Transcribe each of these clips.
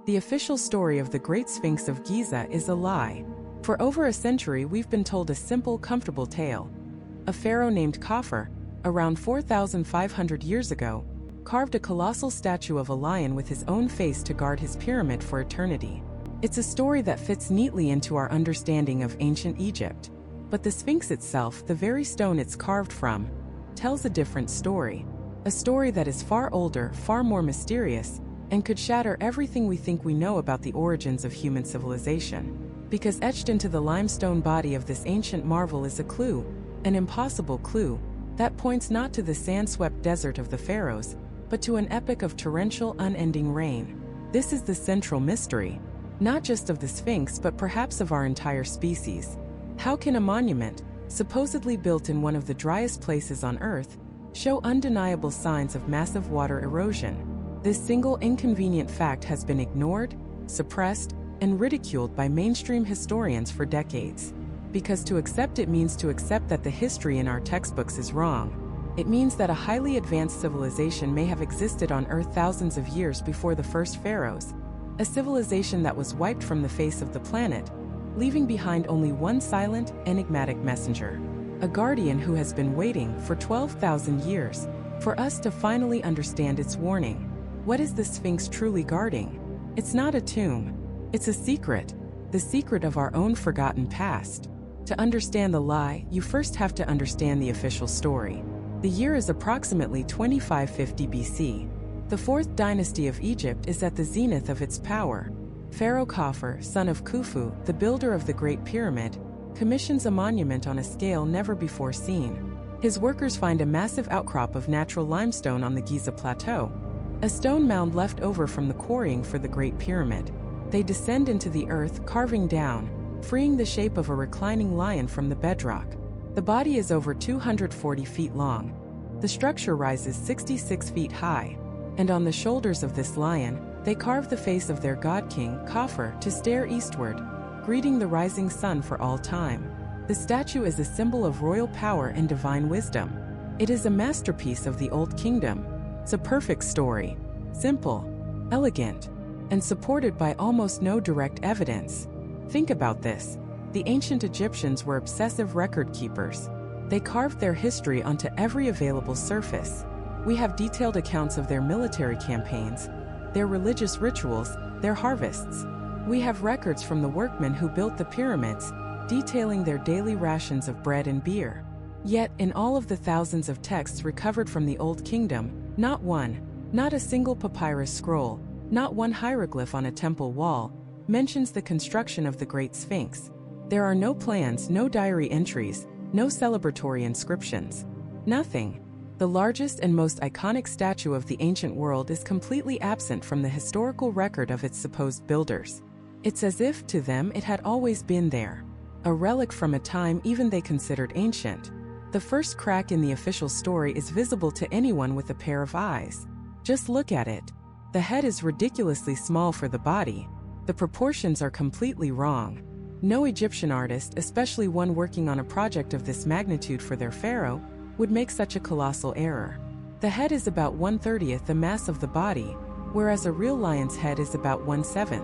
The official story of the Great Sphinx of Giza is a lie. For over a century we've been told a simple, comfortable tale. A pharaoh named Khafre, around 4,500 years ago, carved a colossal statue of a lion with his own face to guard his pyramid for eternity. It's a story that fits neatly into our understanding of ancient Egypt. But the Sphinx itself, the very stone it's carved from, tells a different story. A story that is far older, far more mysterious, and could shatter everything we think we know about the origins of human civilization. Because etched into the limestone body of this ancient marvel is a clue, an impossible clue, that points not to the sand-swept desert of the pharaohs, but to an epic of torrential, unending rain. This is the central mystery, not just of the Sphinx but perhaps of our entire species. How can a monument, supposedly built in one of the driest places on Earth, show undeniable signs of massive water erosion? This single inconvenient fact has been ignored, suppressed, and ridiculed by mainstream historians for decades. Because to accept it means to accept that the history in our textbooks is wrong. It means that a highly advanced civilization may have existed on Earth thousands of years before the first pharaohs, a civilization that was wiped from the face of the planet, leaving behind only one silent, enigmatic messenger, a guardian who has been waiting for 12,000 years for us to finally understand its warning. What is the Sphinx truly guarding? It's not a tomb. It's a secret, the secret of our own forgotten past. To understand the lie, you first have to understand the official story. The year is approximately 2550 BC. The fourth dynasty of Egypt is at the zenith of its power. Pharaoh Khafre, son of Khufu, the builder of the Great Pyramid, commissions a monument on a scale never before seen. His workers find a massive outcrop of natural limestone on the Giza Plateau, a stone mound left over from the quarrying for the Great Pyramid. They descend into the earth, carving down, freeing the shape of a reclining lion from the bedrock. The body is over 240 feet long. The structure rises 66 feet high, and on the shoulders of this lion, they carve the face of their god-king, Khafre, to stare eastward, greeting the rising sun for all time. The statue is a symbol of royal power and divine wisdom. It is a masterpiece of the Old Kingdom. It's a perfect story, simple, elegant, and supported by almost no direct evidence. Think about this. The ancient Egyptians were obsessive record keepers. They carved their history onto every available surface. We have detailed accounts of their military campaigns, their religious rituals, their harvests. We have records from the workmen who built the pyramids, detailing their daily rations of bread and beer. Yet, in all of the thousands of texts recovered from the Old Kingdom, not one, not a single papyrus scroll, not one hieroglyph on a temple wall, mentions the construction of the Great Sphinx. There are no plans, no diary entries, no celebratory inscriptions. Nothing. The largest and most iconic statue of the ancient world is completely absent from the historical record of its supposed builders. It's as if, to them, it had always been there. A relic from a time even they considered ancient. The first crack in the official story is visible to anyone with a pair of eyes. Just look at it. The head is ridiculously small for the body. The proportions are completely wrong. No Egyptian artist, especially one working on a project of this magnitude for their pharaoh, would make such a colossal error. The head is about 1/30th the mass of the body, whereas a real lion's head is about 1/7.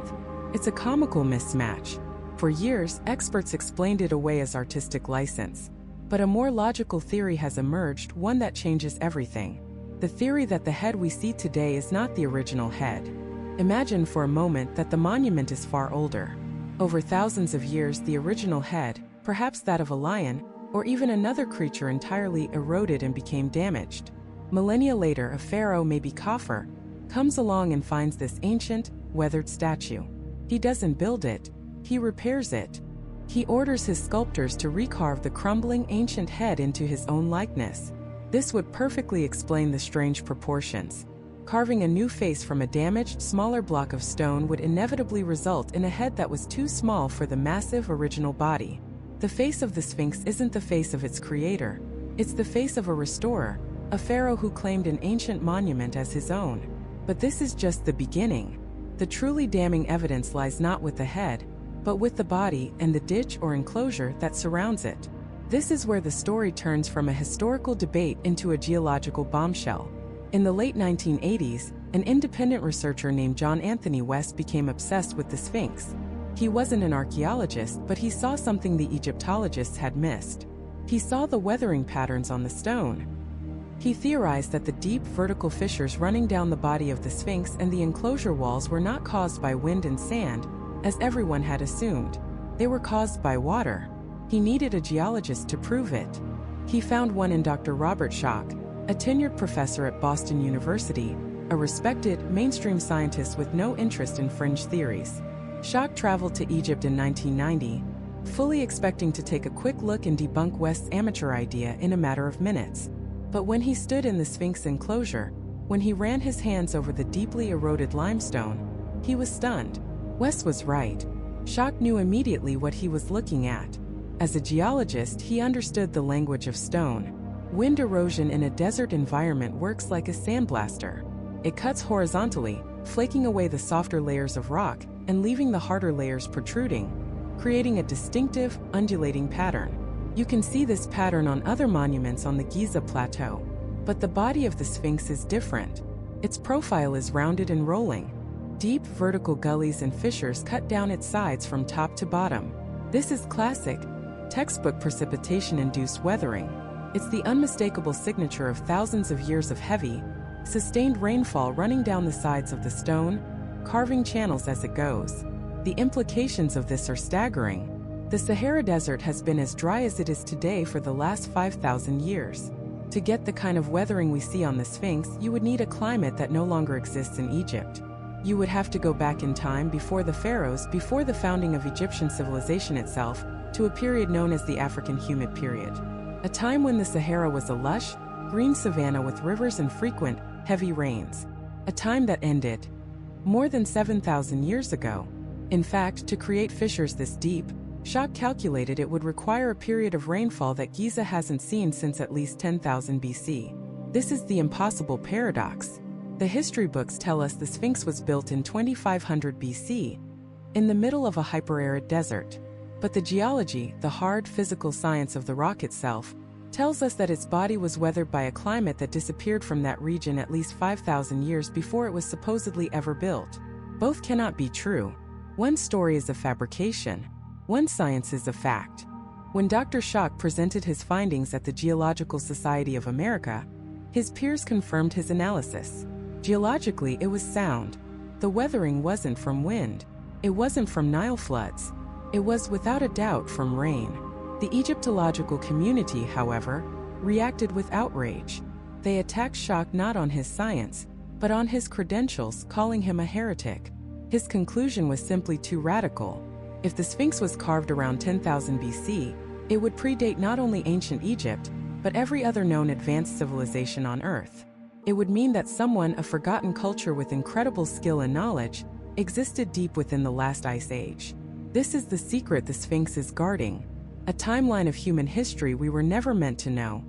It's a comical mismatch. For years, experts explained it away as artistic license. But a more logical theory has emerged, one that changes everything. The theory that the head we see today is not the original head. Imagine for a moment that the monument is far older. Over thousands of years, the original head, perhaps that of a lion, or even another creature, entirely eroded and became damaged. Millennia later, a pharaoh, maybe Khafre, comes along and finds this ancient, weathered statue. He doesn't build it, he repairs it. He orders his sculptors to recarve the crumbling ancient head into his own likeness. This would perfectly explain the strange proportions. Carving a new face from a damaged, smaller block of stone would inevitably result in a head that was too small for the massive original body. The face of the Sphinx isn't the face of its creator. It's the face of a restorer, a pharaoh who claimed an ancient monument as his own. But this is just the beginning. The truly damning evidence lies not with the head, but with the body and the ditch or enclosure that surrounds it. This is where the story turns from a historical debate into a geological bombshell. In the late 1980s, an independent researcher named John Anthony West became obsessed with the Sphinx. He wasn't an archaeologist, but he saw something the Egyptologists had missed. He saw the weathering patterns on the stone. He theorized that the deep vertical fissures running down the body of the Sphinx and the enclosure walls were not caused by wind and sand, as everyone had assumed. They were caused by water. He needed a geologist to prove it. He found one in Dr. Robert Schoch, a tenured professor at Boston University, a respected, mainstream scientist with no interest in fringe theories. Schoch traveled to Egypt in 1990, fully expecting to take a quick look and debunk West's amateur idea in a matter of minutes. But when he stood in the Sphinx enclosure, when he ran his hands over the deeply eroded limestone, he was stunned. West was right. Schoch knew immediately what he was looking at. As a geologist, he understood the language of stone. Wind erosion in a desert environment works like a sandblaster. It cuts horizontally, flaking away the softer layers of rock and leaving the harder layers protruding, creating a distinctive, undulating pattern. You can see this pattern on other monuments on the Giza plateau. But the body of the Sphinx is different. Its profile is rounded and rolling. Deep vertical gullies and fissures cut down its sides from top to bottom. This is classic, textbook precipitation-induced weathering. It's the unmistakable signature of thousands of years of heavy, sustained rainfall running down the sides of the stone, carving channels as it goes. The implications of this are staggering. The Sahara Desert has been as dry as it is today for the last 5,000 years. To get the kind of weathering we see on the Sphinx, you would need a climate that no longer exists in Egypt. You would have to go back in time before the pharaohs, before the founding of Egyptian civilization itself, to a period known as the African Humid Period. A time when the Sahara was a lush, green savanna with rivers and frequent, heavy rains. A time that ended more than 7,000 years ago. In fact, to create fissures this deep, Schoch calculated it would require a period of rainfall that Giza hasn't seen since at least 10,000 BC. This is the impossible paradox. The history books tell us the Sphinx was built in 2500 BC, in the middle of a hyperarid desert. But the geology, the hard physical science of the rock itself, tells us that its body was weathered by a climate that disappeared from that region at least 5,000 years before it was supposedly ever built. Both cannot be true. One story is a fabrication. One science is a fact. When Dr. Schoch presented his findings at the Geological Society of America, his peers confirmed his analysis. Geologically, it was sound. The weathering wasn't from wind. It wasn't from Nile floods. It was without a doubt from rain. The Egyptological community, however, reacted with outrage. They attacked Schoch not on his science, but on his credentials, calling him a heretic. His conclusion was simply too radical. If the Sphinx was carved around 10,000 BC, it would predate not only ancient Egypt, but every other known advanced civilization on Earth. It would mean that someone, a forgotten culture with incredible skill and knowledge, existed deep within the last ice age. This is the secret the Sphinx is guarding. A timeline of human history we were never meant to know.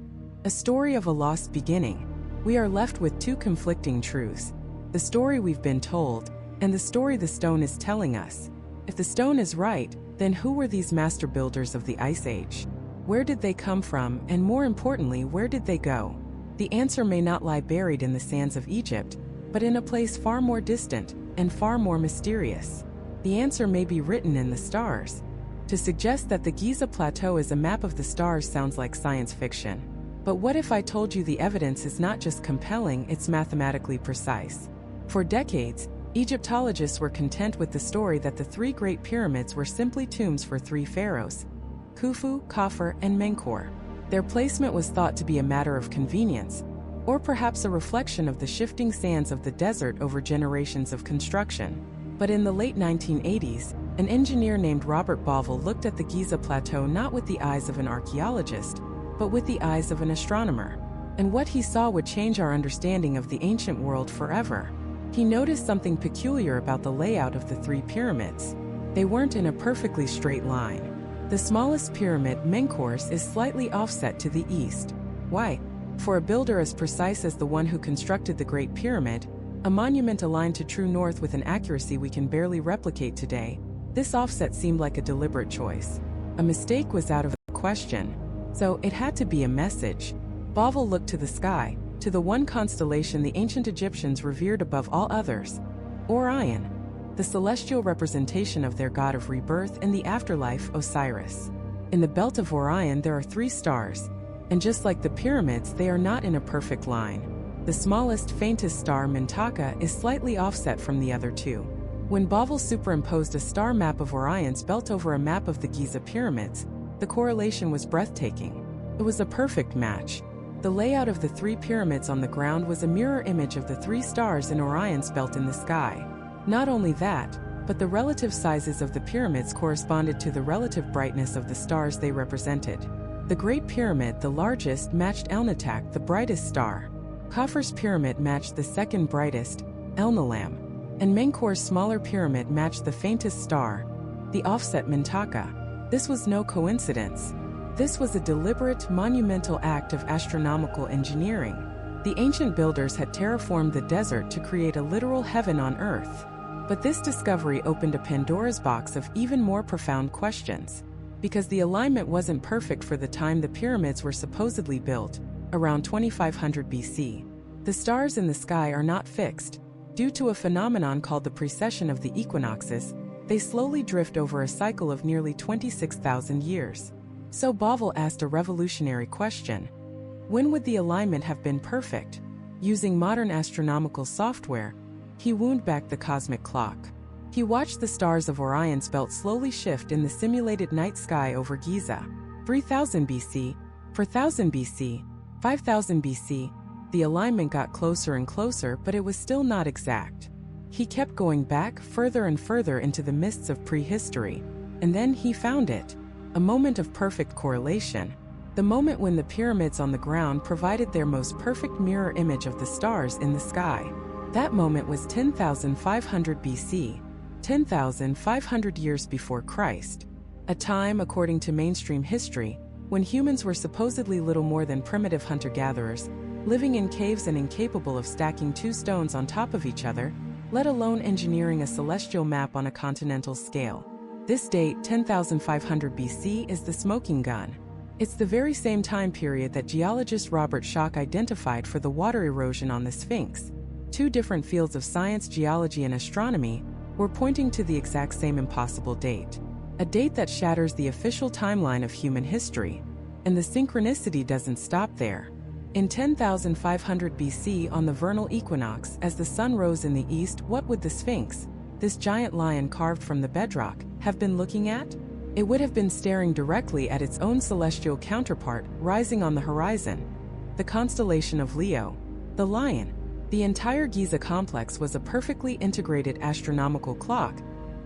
A story of a lost beginning. We are left with two conflicting truths: the story we've been told, and the story the stone is telling us. If the stone is right, then who were these master builders of the Ice Age? Where did they come from, and more importantly, where did they go? The answer may not lie buried in the sands of Egypt, but in a place far more distant and far more mysterious. The answer may be written in the stars. To suggest that the Giza Plateau is a map of the stars sounds like science fiction. But what if I told you the evidence is not just compelling, it's mathematically precise? For decades, Egyptologists were content with the story that the three Great Pyramids were simply tombs for three pharaohs: Khufu, Khafre, and Menkaure. Their placement was thought to be a matter of convenience, or perhaps a reflection of the shifting sands of the desert over generations of construction. But in the late 1980s, an engineer named Robert Bauval looked at the Giza Plateau not with the eyes of an archaeologist, but with the eyes of an astronomer. And what he saw would change our understanding of the ancient world forever. He noticed something peculiar about the layout of the three pyramids. They weren't in a perfectly straight line. The smallest pyramid, Menkaure's, is slightly offset to the east. Why? For a builder as precise as the one who constructed the Great Pyramid, a monument aligned to true north with an accuracy we can barely replicate today, this offset seemed like a deliberate choice. A mistake was out of the question. So it had to be a message. Bauval looked to the sky, to the one constellation the ancient Egyptians revered above all others, Orion, the celestial representation of their god of rebirth and the afterlife, Osiris. In the belt of Orion there are 3 stars, and just like the pyramids, they are not in a perfect line. The smallest, faintest star, Mintaka, is slightly offset from the other 2. When Bauval superimposed a star map of Orion's belt over a map of the Giza pyramids, the correlation was breathtaking. It was a perfect match. The layout of the 3 pyramids on the ground was a mirror image of the 3 stars in Orion's belt in the sky. Not only that, but the relative sizes of the pyramids corresponded to the relative brightness of the stars they represented. The Great Pyramid, the largest, matched Elnatak, the brightest star. Khafre's pyramid matched the second brightest, Elnalam, and Menkaur's smaller pyramid matched the faintest star, the offset Mintaka. This was no coincidence. This was a deliberate, monumental act of astronomical engineering. The ancient builders had terraformed the desert to create a literal heaven on Earth. But this discovery opened a Pandora's box of even more profound questions. Because the alignment wasn't perfect for the time the pyramids were supposedly built, around 2500 BC. The stars in the sky are not fixed. Due to a phenomenon called the precession of the equinoxes, they slowly drift over a cycle of nearly 26,000 years. So Bauval asked a revolutionary question. When would the alignment have been perfect? Using modern astronomical software, he wound back the cosmic clock. He watched the stars of Orion's belt slowly shift in the simulated night sky over Giza. 3000 BC, 4000 BC, 5000 BC, the alignment got closer and closer, but it was still not exact. He kept going back further and further into the mists of prehistory, and then he found it. A moment of perfect correlation. The moment when the pyramids on the ground provided their most perfect mirror image of the stars in the sky. That moment was 10,500 BC, 10,500 years before Christ. A time, according to mainstream history, when humans were supposedly little more than primitive hunter-gatherers, living in caves and incapable of stacking 2 stones on top of each other, let alone engineering a celestial map on a continental scale. This date, 10,500 BC, is the smoking gun. It's the very same time period that geologist Robert Schoch identified for the water erosion on the Sphinx. 2 different fields of science, geology and astronomy, were pointing to the exact same impossible date. A date that shatters the official timeline of human history. And the synchronicity doesn't stop there. In 10,500 BC, on the vernal equinox, as the sun rose in the east, what would the Sphinx, this giant lion carved from the bedrock, have been looking at? It would have been staring directly at its own celestial counterpart, rising on the horizon. The constellation of Leo, the lion. The entire Giza complex was a perfectly integrated astronomical clock,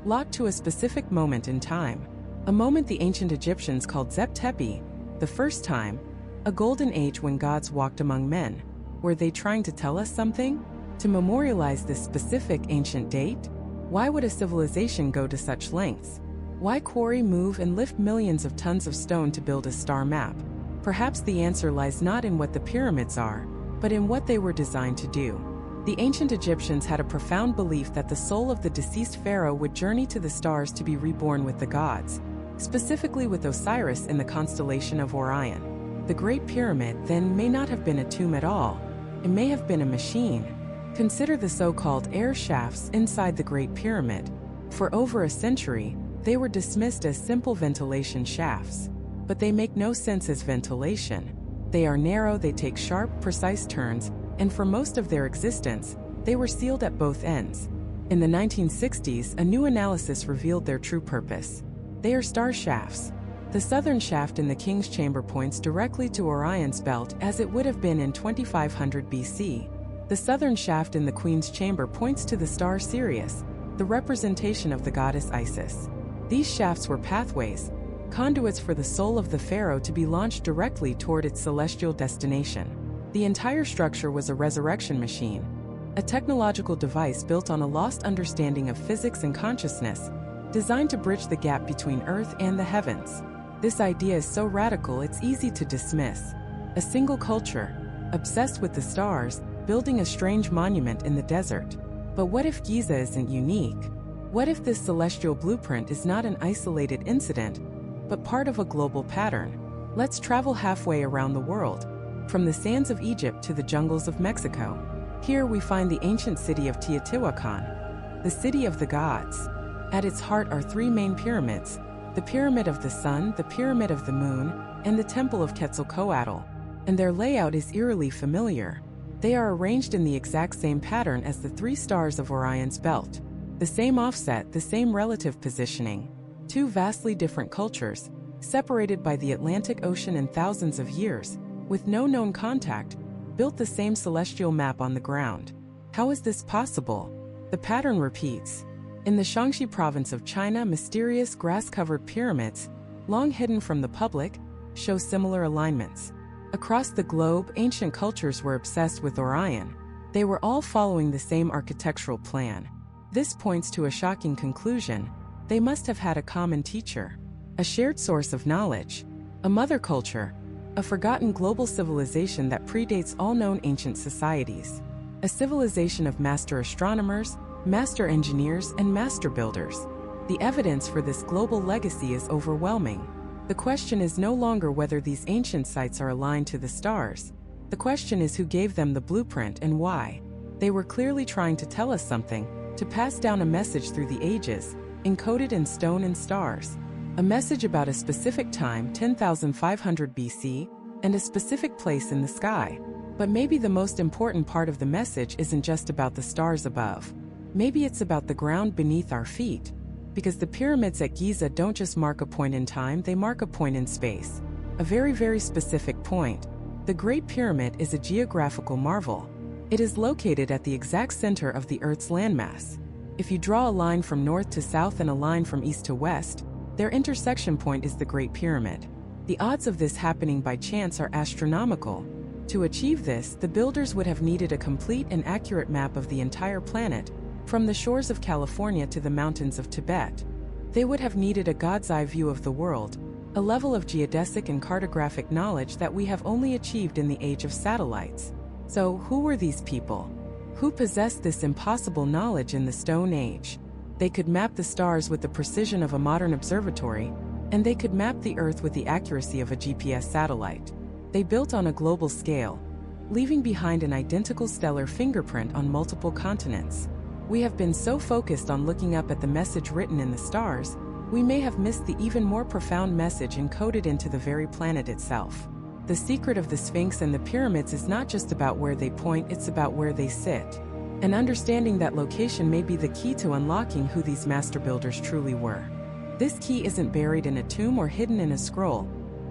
locked to a specific moment in time. A moment the ancient Egyptians called Zep Tepi, the first time, a golden age when gods walked among men. Were they trying to tell us something? To memorialize this specific ancient date? Why would a civilization go to such lengths? Why quarry, move, and lift millions of tons of stone to build a star map? Perhaps the answer lies not in what the pyramids are, but in what they were designed to do. The ancient Egyptians had a profound belief that the soul of the deceased pharaoh would journey to the stars to be reborn with the gods, specifically with Osiris in the constellation of Orion. The Great Pyramid, then, may not have been a tomb at all. It may have been a machine. Consider the so-called air shafts inside the Great Pyramid. For over a century, they were dismissed as simple ventilation shafts. But they make no sense as ventilation. They are narrow, they take sharp, precise turns, and for most of their existence, they were sealed at both ends. In the 1960s, a new analysis revealed their true purpose. They are star shafts. The southern shaft in the King's Chamber points directly to Orion's belt as it would have been in 2500 BC. The southern shaft in the Queen's Chamber points to the star Sirius, the representation of the goddess Isis. These shafts were pathways, conduits for the soul of the pharaoh to be launched directly toward its celestial destination. The entire structure was a resurrection machine, a technological device built on a lost understanding of physics and consciousness, designed to bridge the gap between Earth and the heavens. This idea is so radical it's easy to dismiss. A single culture, obsessed with the stars, building a strange monument in the desert. But what if Giza isn't unique? What if this celestial blueprint is not an isolated incident, but part of a global pattern? Let's travel halfway around the world. from the sands of Egypt to the jungles of Mexico. Here we find the ancient city of Teotihuacan, the city of the gods. At its heart are three main pyramids: the Pyramid of the Sun, the Pyramid of the Moon, and the Temple of Quetzalcoatl. And their layout is eerily familiar. They are arranged in the exact same pattern as the three stars of Orion's belt. The same offset, the same relative positioning. Two vastly different cultures, separated by the Atlantic Ocean and thousands of years, with no known contact, built the same celestial map on the ground. How is this possible? The pattern repeats. In the Shaanxi province of China, mysterious grass-covered pyramids, long hidden from the public, show similar alignments. Across the globe, ancient cultures were obsessed with Orion. They were all following the same architectural plan. This points to a shocking conclusion. They must have had a common teacher, a shared source of knowledge, a mother culture, a forgotten global civilization that predates all known ancient societies, a civilization of master astronomers, master engineers, and master builders. The evidence for this global legacy is overwhelming. The question is no longer whether these ancient sites are aligned to the stars. The question is who gave them the blueprint and why. They were clearly trying to tell us something, to pass down a message through the ages, encoded in stone and stars. A message about a specific time, 10,500 BC, and a specific place in the sky. But maybe the most important part of the message isn't just about the stars above. Maybe it's about the ground beneath our feet. Because the pyramids at Giza don't just mark a point in time, they mark a point in space. A very, very specific point. The Great Pyramid is a geographical marvel. It is located at the exact center of the Earth's landmass. If you draw a line from north to south and a line from east to west, their intersection point is the Great Pyramid. The odds of this happening by chance are astronomical. To achieve this, the builders would have needed a complete and accurate map of the entire planet, from the shores of California to the mountains of Tibet. They would have needed a god's eye view of the world, a level of geodesic and cartographic knowledge that we have only achieved in the age of satellites. So, who were these people? Who possessed this impossible knowledge in the Stone Age? They could map the stars with the precision of a modern observatory, and they could map the Earth with the accuracy of a GPS satellite. They built on a global scale, leaving behind an identical stellar fingerprint on multiple continents. We have been so focused on looking up at the message written in the stars, we may have missed the even more profound message encoded into the very planet itself. The secret of the Sphinx and the pyramids is not just about where they point, it's about where they sit. And understanding that location may be the key to unlocking who these master builders truly were. This key isn't buried in a tomb or hidden in a scroll.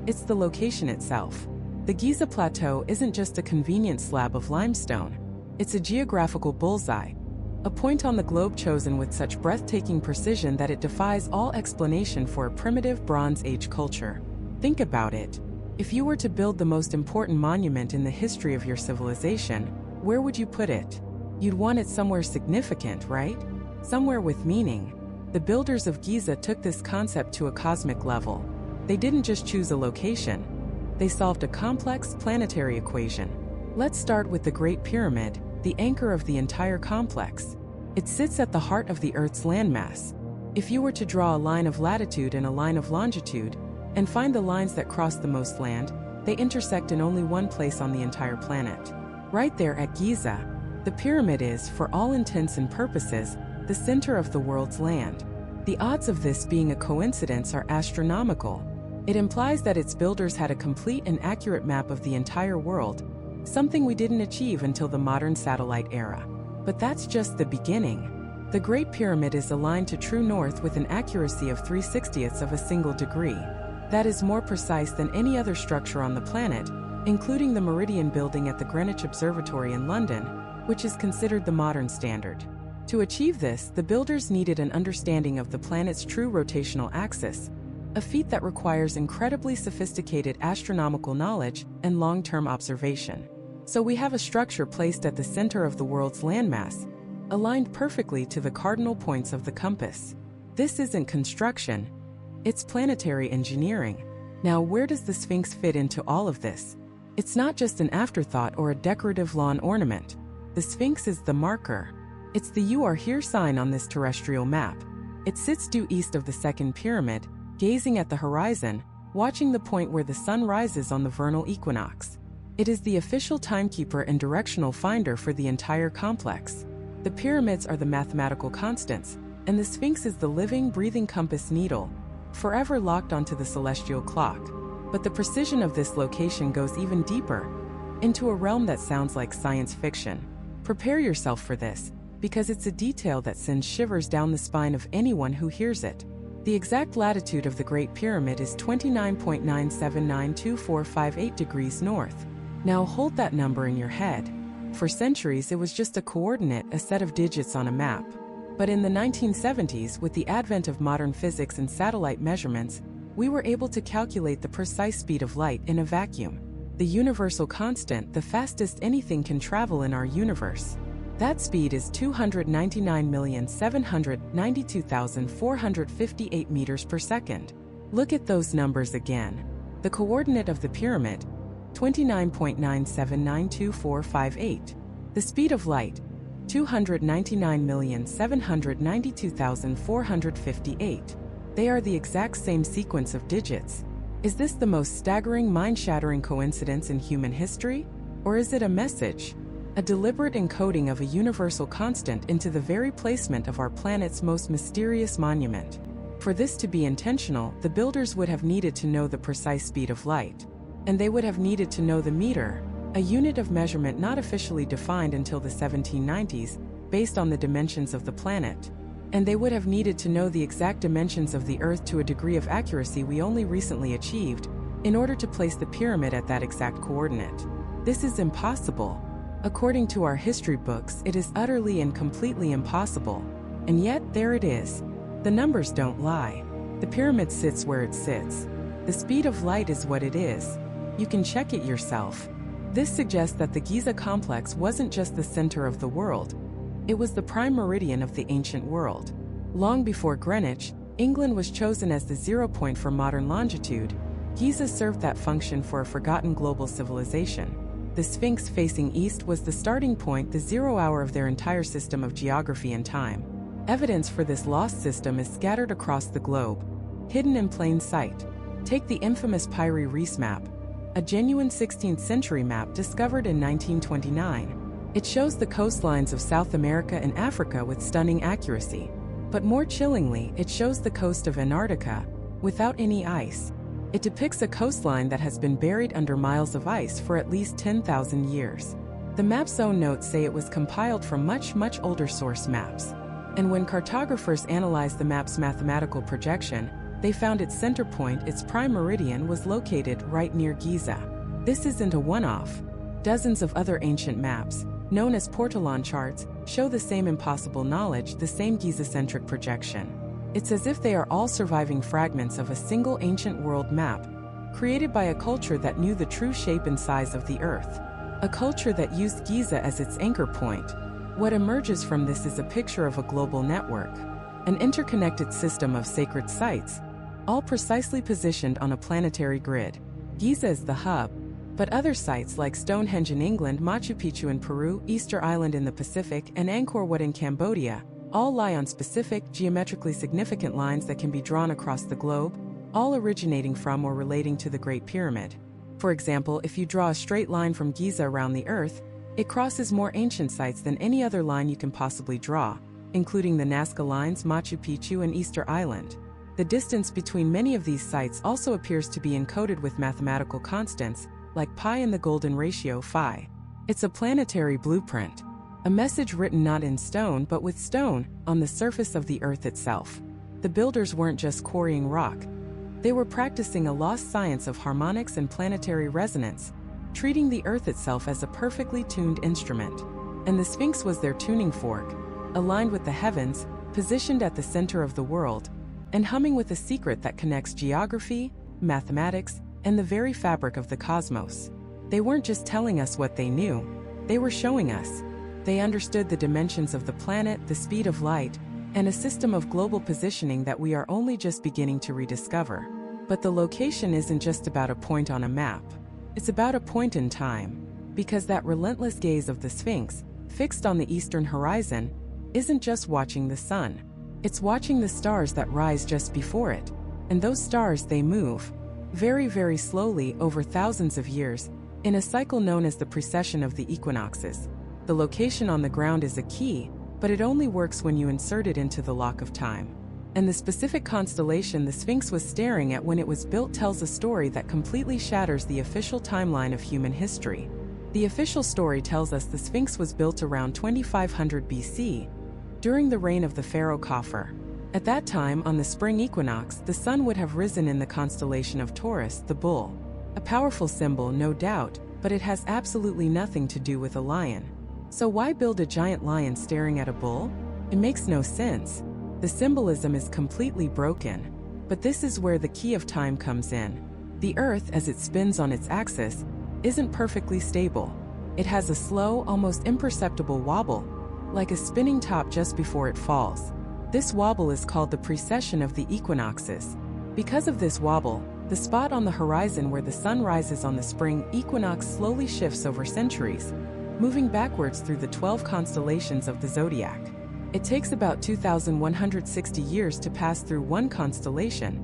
It's the location itself. The Giza Plateau isn't just a convenient slab of limestone. It's a geographical bullseye. A point on the globe chosen with such breathtaking precision that it defies all explanation for a primitive Bronze Age culture. Think about it. If you were to build the most important monument in the history of your civilization, where would you put it? You'd want it somewhere significant, right? Somewhere with meaning. The builders of Giza took this concept to a cosmic level. They didn't just choose a location. They solved a complex planetary equation. Let's start with the Great Pyramid, the anchor of the entire complex. It sits at the heart of the Earth's landmass. If you were to draw a line of latitude and a line of longitude, and find the lines that cross the most land, they intersect in only one place on the entire planet. Right there at Giza, the pyramid is, for all intents and purposes, the center of the world's land. The odds of this being a coincidence are astronomical. It implies that its builders had a complete and accurate map of the entire world, something we didn't achieve until the modern satellite era. But that's just the beginning. The Great Pyramid is aligned to true north with an accuracy of 3/60ths of a single degree. That is more precise than any other structure on the planet, including the Meridian building at the Greenwich Observatory in London, which is considered the modern standard. To achieve this, the builders needed an understanding of the planet's true rotational axis, a feat that requires incredibly sophisticated astronomical knowledge and long-term observation. So we have a structure placed at the center of the world's landmass, aligned perfectly to the cardinal points of the compass. This isn't construction, it's planetary engineering. Now, where does the Sphinx fit into all of this? It's not just an afterthought or a decorative lawn ornament. The Sphinx is the marker. It's the "you are here" sign on this terrestrial map. It sits due east of the second pyramid, gazing at the horizon, watching the point where the sun rises on the vernal equinox. It is the official timekeeper and directional finder for the entire complex. The pyramids are the mathematical constants, and the Sphinx is the living, breathing compass needle, forever locked onto the celestial clock. But the precision of this location goes even deeper, into a realm that sounds like science fiction. Prepare yourself for this, because it's a detail that sends shivers down the spine of anyone who hears it. The exact latitude of the Great Pyramid is 29.9792458 degrees north. Now hold that number in your head. For centuries it was just a coordinate, a set of digits on a map. But in the 1970s, with the advent of modern physics and satellite measurements, we were able to calculate the precise speed of light in a vacuum. The universal constant, the fastest anything can travel in our universe. That speed is 299,792,458 meters per second. Look at those numbers again. The coordinate of the pyramid, 29.9792458. The speed of light, 299,792,458. They are the exact same sequence of digits. Is this the most staggering, mind-shattering coincidence in human history? Or is it a message? A deliberate encoding of a universal constant into the very placement of our planet's most mysterious monument. For this to be intentional, the builders would have needed to know the precise speed of light. And they would have needed to know the meter, a unit of measurement not officially defined until the 1790s, based on the dimensions of the planet. And they would have needed to know the exact dimensions of the Earth to a degree of accuracy we only recently achieved, in order to place the pyramid at that exact coordinate. This is impossible. According to our history books, it is utterly and completely impossible. And yet, there it is. The numbers don't lie. The pyramid sits where it sits. The speed of light is what it is. You can check it yourself. This suggests that the Giza complex wasn't just the center of the world. It was the prime meridian of the ancient world. Long before Greenwich, England was chosen as the 0 point for modern longitude. Giza served that function for a forgotten global civilization. The Sphinx facing east was the starting point, the 0 hour of their entire system of geography and time. Evidence for this lost system is scattered across the globe, hidden in plain sight. Take the infamous Piri Reis map, a genuine 16th century map discovered in 1929. It shows the coastlines of South America and Africa with stunning accuracy. But more chillingly, it shows the coast of Antarctica, without any ice. It depicts a coastline that has been buried under miles of ice for at least 10,000 years. The map's own notes say it was compiled from much older source maps. And when cartographers analyzed the map's mathematical projection, they found its center point, its prime meridian, was located right near Giza. This isn't a one-off. Dozens of other ancient maps, known as portolan charts, show the same impossible knowledge, the same Giza-centric projection. It's as if they are all surviving fragments of a single ancient world map, created by a culture that knew the true shape and size of the Earth. A culture that used Giza as its anchor point. What emerges from this is a picture of a global network, an interconnected system of sacred sites, all precisely positioned on a planetary grid. Giza is the hub, but other sites like Stonehenge in England, Machu Picchu in Peru, Easter Island in the Pacific, and Angkor Wat in Cambodia all lie on specific, geometrically significant lines that can be drawn across the globe, all originating from or relating to the Great Pyramid. For example, if you draw a straight line from Giza around the Earth, it crosses more ancient sites than any other line you can possibly draw, including the Nazca lines, Machu Picchu, and Easter Island. The distance between many of these sites also appears to be encoded with mathematical constants, like pi and the golden ratio phi. It's a planetary blueprint, a message written not in stone but with stone, on the surface of the Earth itself. The builders weren't just quarrying rock. They were practicing a lost science of harmonics and planetary resonance, treating the Earth itself as a perfectly tuned instrument. And the Sphinx was their tuning fork, aligned with the heavens, positioned at the center of the world, and humming with a secret that connects geography, mathematics, and the very fabric of the cosmos. They weren't just telling us what they knew, they were showing us. They understood the dimensions of the planet, the speed of light, and a system of global positioning that we are only just beginning to rediscover. But the location isn't just about a point on a map. It's about a point in time. Because that relentless gaze of the Sphinx, fixed on the eastern horizon, isn't just watching the sun. It's watching the stars that rise just before it. And those stars, they move, very slowly over thousands of years, in a cycle known as the precession of the equinoxes. The location on the ground is a key, but it only works when you insert it into the lock of time. And the specific constellation the Sphinx was staring at when it was built tells a story that completely shatters the official timeline of human history. The official story tells us the Sphinx was built around 2500 BC, during the reign of the pharaoh Khafre. At that time, on the spring equinox, the sun would have risen in the constellation of Taurus, the bull. A powerful symbol, no doubt, but it has absolutely nothing to do with a lion. So why build a giant lion staring at a bull? It makes no sense. The symbolism is completely broken. But this is where the key of time comes in. The Earth, as it spins on its axis, isn't perfectly stable. It has a slow, almost imperceptible wobble, like a spinning top just before it falls. This wobble is called the precession of the equinoxes. Because of this wobble, the spot on the horizon where the sun rises on the spring equinox slowly shifts over centuries, moving backwards through the 12 constellations of the zodiac. It takes about 2,160 years to pass through one constellation,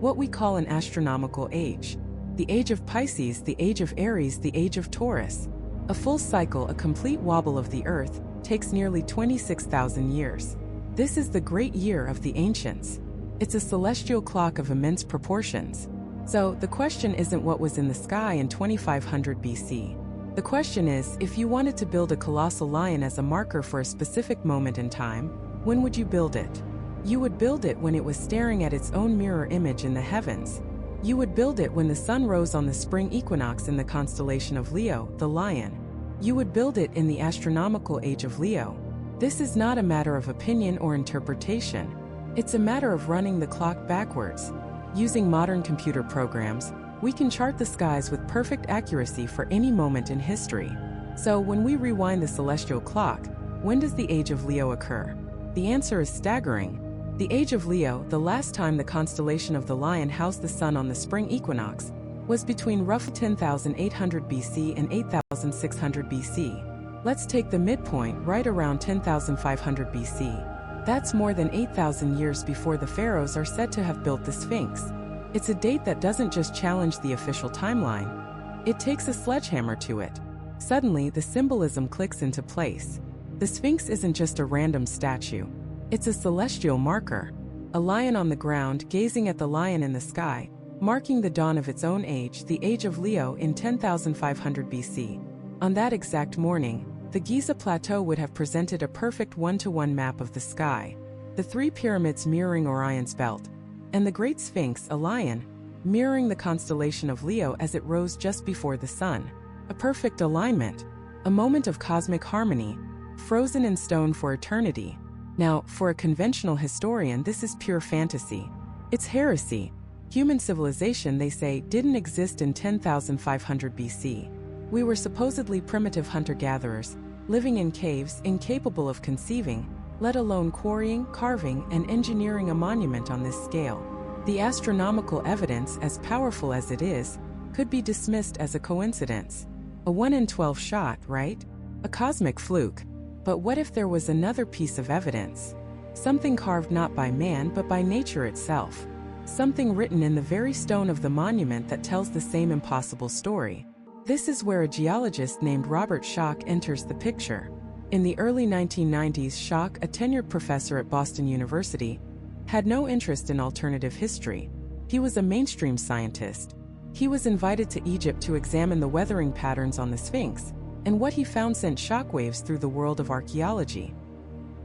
what we call an astronomical age. The age of Pisces, the age of Aries, the age of Taurus. A full cycle, a complete wobble of the Earth, takes nearly 26,000 years. This is the great year of the ancients. It's a celestial clock of immense proportions. So, the question isn't what was in the sky in 2500 BC. The question is, if you wanted to build a colossal lion as a marker for a specific moment in time, when would you build it? You would build it when it was staring at its own mirror image in the heavens. You would build it when the sun rose on the spring equinox in the constellation of Leo, the lion. You would build it in the astronomical age of Leo. This is not a matter of opinion or interpretation. It's a matter of running the clock backwards. Using modern computer programs, we can chart the skies with perfect accuracy for any moment in history. So when we rewind the celestial clock, when does the age of Leo occur? The answer is staggering. The age of Leo, the last time the constellation of the Lion housed the sun on the spring equinox, was between roughly 10,800 BC and 8,600 BC. Let's take the midpoint, right around 10,500 BC. That's more than 8,000 years before the pharaohs are said to have built the Sphinx. It's a date that doesn't just challenge the official timeline. It takes a sledgehammer to it. Suddenly, the symbolism clicks into place. The Sphinx isn't just a random statue. It's a celestial marker. A lion on the ground gazing at the lion in the sky, marking the dawn of its own age, the age of Leo in 10,500 BC. On that exact morning, the Giza Plateau would have presented a perfect one-to-one map of the sky, the three pyramids mirroring Orion's belt, and the Great Sphinx, a lion, mirroring the constellation of Leo as it rose just before the sun. A perfect alignment, a moment of cosmic harmony, frozen in stone for eternity. Now, for a conventional historian, this is pure fantasy. It's heresy. Human civilization, they say, didn't exist in 10,500 BC. We were supposedly primitive hunter-gatherers, living in caves, incapable of conceiving, let alone quarrying, carving, and engineering a monument on this scale. The astronomical evidence, as powerful as it is, could be dismissed as a coincidence. A 1 in 12 shot, right? A cosmic fluke. But what if there was another piece of evidence? Something carved not by man but by nature itself. Something written in the very stone of the monument that tells the same impossible story. This is where a geologist named Robert Schoch enters the picture. In the early 1990s, Schoch, a tenured professor at Boston University, had no interest in alternative history. He was a mainstream scientist. He was invited to Egypt to examine the weathering patterns on the Sphinx, and what he found sent shockwaves through the world of archaeology.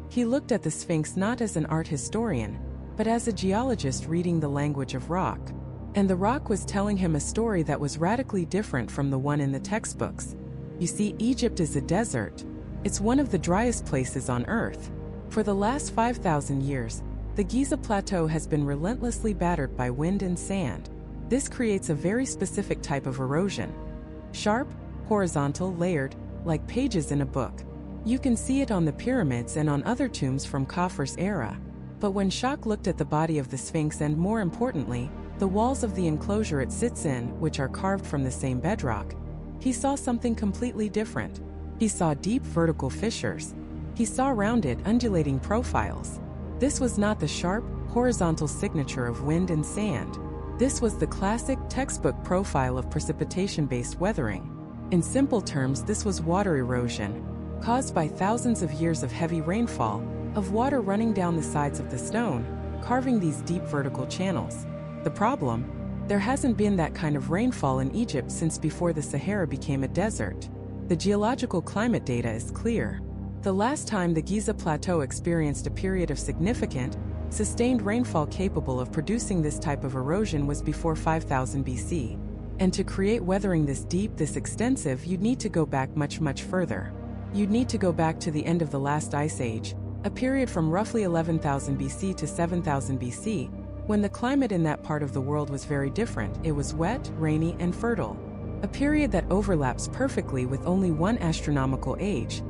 He looked at the Sphinx not as an art historian, but as a geologist reading the language of rock. And the rock was telling him a story that was radically different from the one in the textbooks. You see, Egypt is a desert. It's one of the driest places on Earth. For the last 5,000 years, the Giza Plateau has been relentlessly battered by wind and sand. This creates a very specific type of erosion. Sharp, horizontal, layered, like pages in a book. You can see it on the pyramids and on other tombs from Khafre's era. But when Schoch looked at the body of the Sphinx and, more importantly, the walls of the enclosure it sits in, which are carved from the same bedrock, he saw something completely different. He saw deep vertical fissures. He saw rounded, undulating profiles. This was not the sharp, horizontal signature of wind and sand. This was the classic, textbook profile of precipitation-based weathering. In simple terms, this was water erosion, caused by thousands of years of heavy rainfall, of water running down the sides of the stone, carving these deep vertical channels. The problem? There hasn't been that kind of rainfall in Egypt since before the Sahara became a desert. The geological climate data is clear. The last time the Giza Plateau experienced a period of significant, sustained rainfall capable of producing this type of erosion was before 5000 BC. And to create weathering this deep, this extensive, you'd need to go back much further. You'd need to go back to the end of the last ice age, a period from roughly 11,000 BC to 7,000 BC, when the climate in that part of the world was very different. It was wet, rainy, and fertile. A period that overlaps perfectly with only one astronomical age,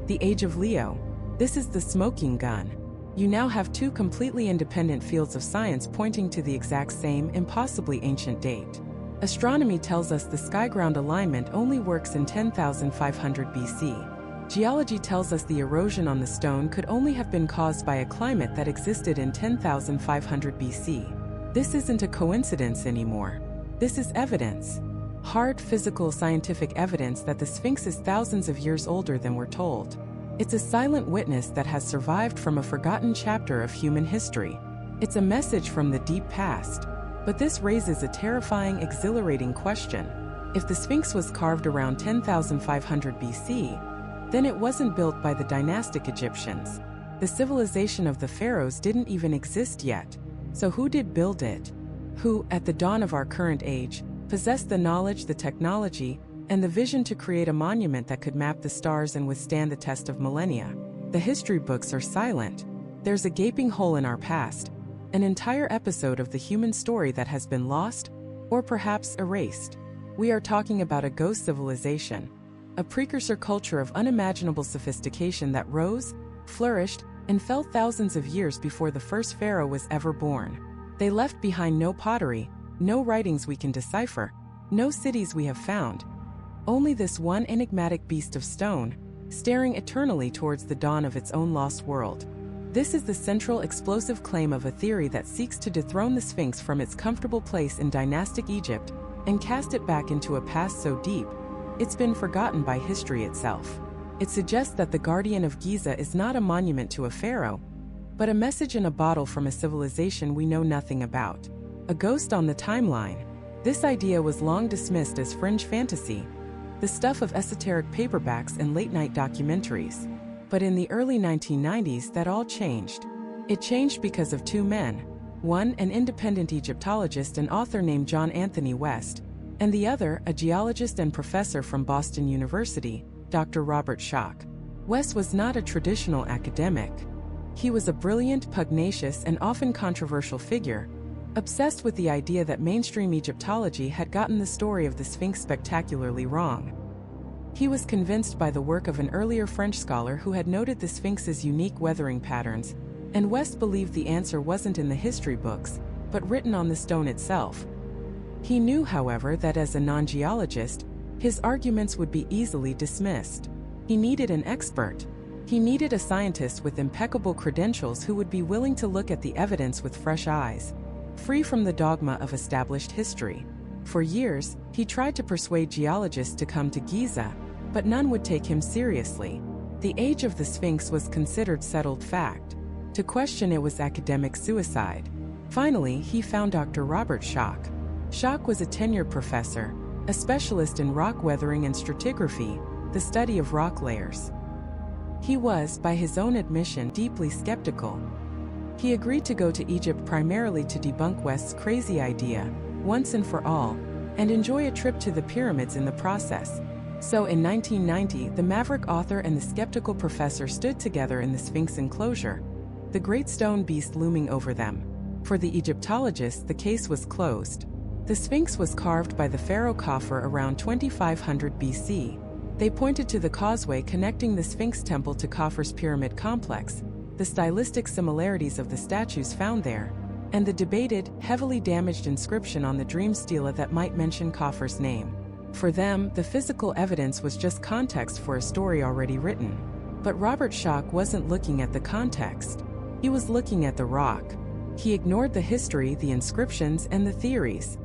the Age of Leo. This is the smoking gun. You now have two completely independent fields of science pointing to the exact same, impossibly ancient date. Astronomy tells us the sky-ground alignment only works in 10,500 BC. Geology tells us the erosion on the stone could only have been caused by a climate that existed in 10,500 BC. This isn't a coincidence anymore. This is evidence. Hard, physical, scientific evidence that the Sphinx is thousands of years older than we're told. It's a silent witness that has survived from a forgotten chapter of human history. It's a message from the deep past. But this raises a terrifying, exhilarating question. If the Sphinx was carved around 10,500 BC, then it wasn't built by the dynastic Egyptians. The civilization of the pharaohs didn't even exist yet. So who did build it? Who, at the dawn of our current age, possessed the knowledge, the technology, and the vision to create a monument that could map the stars and withstand the test of millennia? The history books are silent. There's a gaping hole in our past, an entire episode of the human story that has been lost, or perhaps erased. We are talking about a ghost civilization, a precursor culture of unimaginable sophistication that rose, flourished, and fell thousands of years before the first pharaoh was ever born. They left behind no pottery, no writings we can decipher, no cities we have found. Only this one enigmatic beast of stone, staring eternally towards the dawn of its own lost world. This is the central explosive claim of a theory that seeks to dethrone the Sphinx from its comfortable place in dynastic Egypt and cast it back into a past so deep, it's been forgotten by history itself. It suggests that the Guardian of Giza is not a monument to a pharaoh, but a message in a bottle from a civilization we know nothing about. A ghost on the timeline. This idea was long dismissed as fringe fantasy, the stuff of esoteric paperbacks and late-night documentaries. But in the early 1990s, that all changed. It changed because of two men. One, an independent Egyptologist and author named John Anthony West, and the other, a geologist and professor from Boston University, Dr. Robert Schoch. West was not a traditional academic. He was a brilliant, pugnacious, and often controversial figure, obsessed with the idea that mainstream Egyptology had gotten the story of the Sphinx spectacularly wrong. He was convinced by the work of an earlier French scholar who had noted the Sphinx's unique weathering patterns, and West believed the answer wasn't in the history books, but written on the stone itself. He knew, however, that as a non-geologist, his arguments would be easily dismissed. He needed an expert. He needed a scientist with impeccable credentials who would be willing to look at the evidence with fresh eyes, free from the dogma of established history. For years, he tried to persuade geologists to come to Giza, but none would take him seriously. The age of the Sphinx was considered settled fact. To question it was academic suicide. Finally, he found Dr. Robert Schoch. Schoch was a tenured professor, a specialist in rock weathering and stratigraphy, the study of rock layers. He was, by his own admission, deeply skeptical. He agreed to go to Egypt primarily to debunk West's crazy idea, once and for all, and enjoy a trip to the pyramids in the process. So in 1990, the maverick author and the skeptical professor stood together in the Sphinx enclosure, the great stone beast looming over them. For the Egyptologists, the case was closed. The Sphinx was carved by the pharaoh Khafre around 2500 BC. They pointed to the causeway connecting the Sphinx temple to Khafre's pyramid complex, the stylistic similarities of the statues found there, and the debated, heavily damaged inscription on the dream stela that might mention Khafre's name. For them, the physical evidence was just context for a story already written. But Robert Schoch wasn't looking at the context. He was looking at the rock. He ignored the history, the inscriptions, and the theories.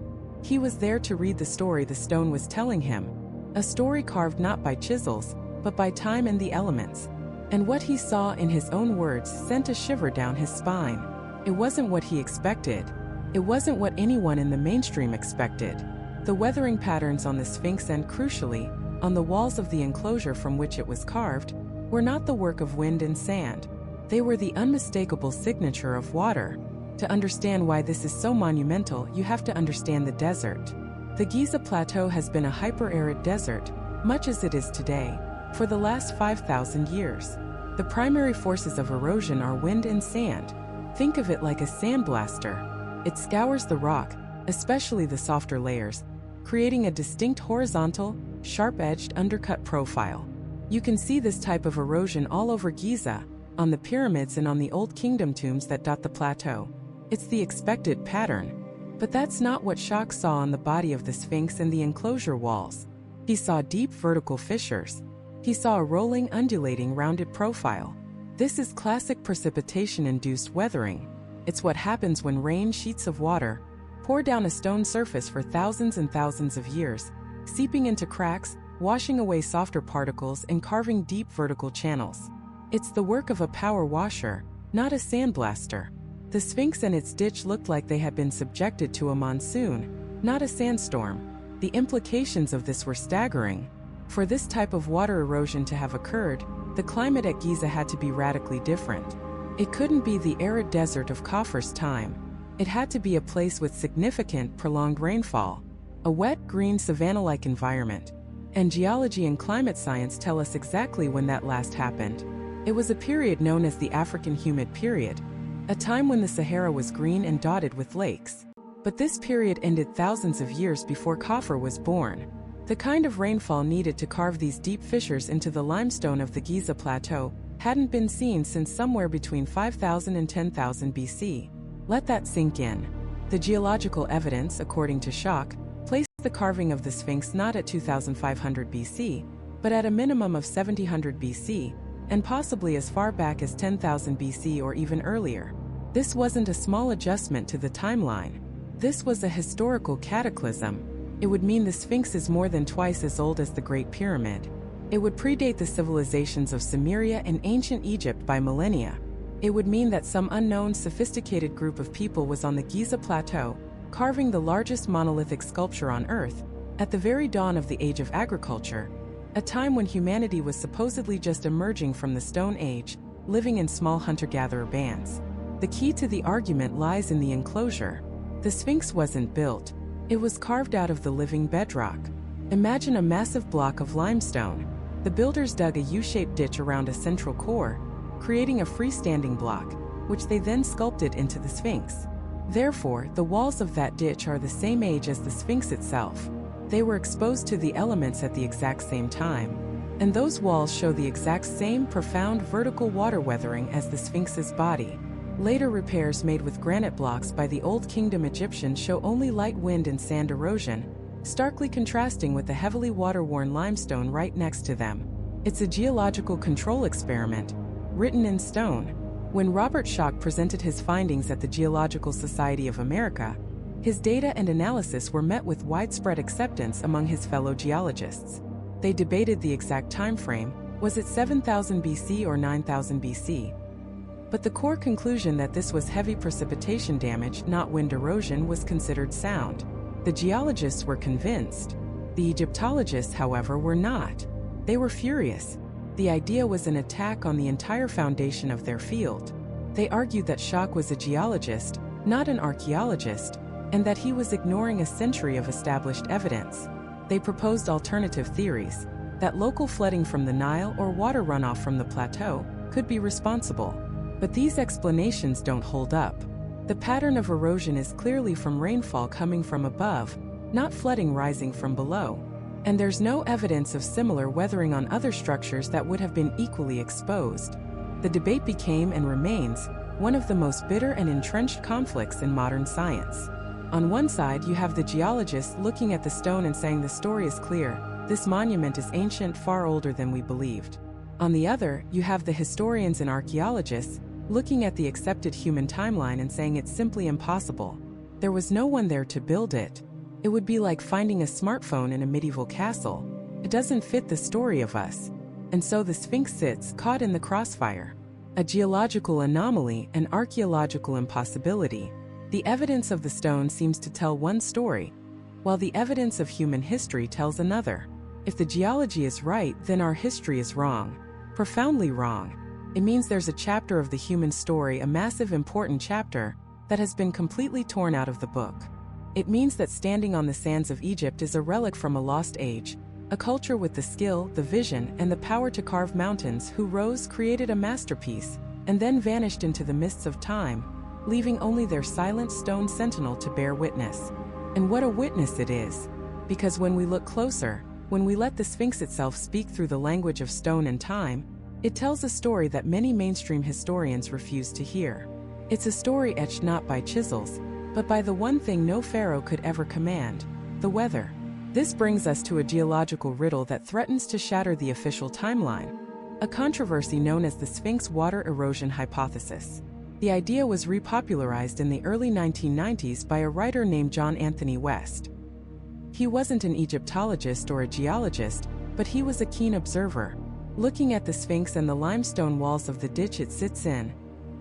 He was there to read the story the stone was telling him, A story carved not by chisels, but by time and the elements. And what he saw, in his own words, sent a shiver down his spine. It wasn't what he expected. It wasn't what anyone in the mainstream expected. The weathering patterns on the Sphinx and, crucially, on the walls of the enclosure from which it was carved, were not the work of wind and sand. They were the unmistakable signature of water. To understand why this is so monumental, you have to understand the desert. The Giza Plateau has been a hyper-arid desert, much as it is today, for the last 5,000 years. The primary forces of erosion are wind and sand. Think of it like a sandblaster. It scours the rock, especially the softer layers, creating a distinct horizontal, sharp-edged undercut profile. You can see this type of erosion all over Giza, on the pyramids and on the Old Kingdom tombs that dot the plateau. It's the expected pattern. But that's not what Schock saw on the body of the Sphinx and the enclosure walls. He saw deep vertical fissures. He saw a rolling, undulating, rounded profile. This is classic precipitation-induced weathering. It's what happens when rain sheets of water pour down a stone surface for thousands and thousands of years, seeping into cracks, washing away softer particles and carving deep vertical channels. It's the work of a power washer, not a sandblaster. The Sphinx and its ditch looked like they had been subjected to a monsoon, not a sandstorm. The implications of this were staggering. For this type of water erosion to have occurred, the climate at Giza had to be radically different. It couldn't be the arid desert of Khafre's time. It had to be a place with significant, prolonged rainfall, a wet, green, savanna-like environment. And geology and climate science tell us exactly when that last happened. It was a period known as the African Humid Period, a time when the Sahara was green and dotted with lakes. But this period ended thousands of years before Khafre was born. The kind of rainfall needed to carve these deep fissures into the limestone of the Giza Plateau hadn't been seen since somewhere between 5,000 and 10,000 BC. Let that sink in. The geological evidence, according to Schock, placed the carving of the Sphinx not at 2,500 BC, but at a minimum of 700 BC, and possibly as far back as 10,000 BC or even earlier. This wasn't a small adjustment to the timeline. This was a historical cataclysm. It would mean the Sphinx is more than twice as old as the Great Pyramid. It would predate the civilizations of Sumeria and ancient Egypt by millennia. It would mean that some unknown, sophisticated group of people was on the Giza Plateau, carving the largest monolithic sculpture on Earth, at the very dawn of the Age of Agriculture, a time when humanity was supposedly just emerging from the Stone Age, living in small hunter-gatherer bands. The key to the argument lies in the enclosure. The Sphinx wasn't built. It was carved out of the living bedrock. Imagine a massive block of limestone. The builders dug a U-shaped ditch around a central core, creating a freestanding block, which they then sculpted into the Sphinx. Therefore, the walls of that ditch are the same age as the Sphinx itself. They were exposed to the elements at the exact same time. And those walls show the exact same profound vertical water weathering as the Sphinx's body. Later repairs made with granite blocks by the Old Kingdom Egyptians show only light wind and sand erosion, starkly contrasting with the heavily water-worn limestone right next to them. It's a geological control experiment, written in stone. When Robert Schock presented his findings at the Geological Society of America, his data and analysis were met with widespread acceptance among his fellow geologists. They debated the exact time frame. Was it 7,000 BC or 9,000 BC? But the core conclusion that this was heavy precipitation damage, not wind erosion, was considered sound. The geologists were convinced. The Egyptologists, however, were not. They were furious. The idea was an attack on the entire foundation of their field. They argued that Schock was a geologist, not an archaeologist, and that he was ignoring a century of established evidence. They proposed alternative theories, that local flooding from the Nile or water runoff from the plateau could be responsible. But these explanations don't hold up. The pattern of erosion is clearly from rainfall coming from above, not flooding rising from below. And there's no evidence of similar weathering on other structures that would have been equally exposed. The debate became and remains one of the most bitter and entrenched conflicts in modern science. On one side, you have the geologists looking at the stone and saying the story is clear, this monument is ancient, far older than we believed. On the other, you have the historians and archaeologists looking at the accepted human timeline and saying it's simply impossible. There was no one there to build it. It would be like finding a smartphone in a medieval castle. It doesn't fit the story of us. And so the Sphinx sits caught in the crossfire. A geological anomaly, an archaeological impossibility. The evidence of the stone seems to tell one story, while the evidence of human history tells another. If the geology is right, then our history is wrong. Profoundly wrong. It means there's a chapter of the human story, a massive important chapter, that has been completely torn out of the book. It means that standing on the sands of Egypt is a relic from a lost age, a culture with the skill, the vision, and the power to carve mountains who rose, created a masterpiece, and then vanished into the mists of time, leaving only their silent stone sentinel to bear witness. And what a witness it is! Because when we look closer, when we let the Sphinx itself speak through the language of stone and time, it tells a story that many mainstream historians refuse to hear. It's a story etched not by chisels, but by the one thing no pharaoh could ever command: the weather. This brings us to a geological riddle that threatens to shatter the official timeline, a controversy known as the Sphinx water erosion hypothesis. The idea was repopularized in the early 1990s by a writer named John Anthony West. He wasn't an Egyptologist or a geologist, but he was a keen observer. Looking at the Sphinx and the limestone walls of the ditch it sits in,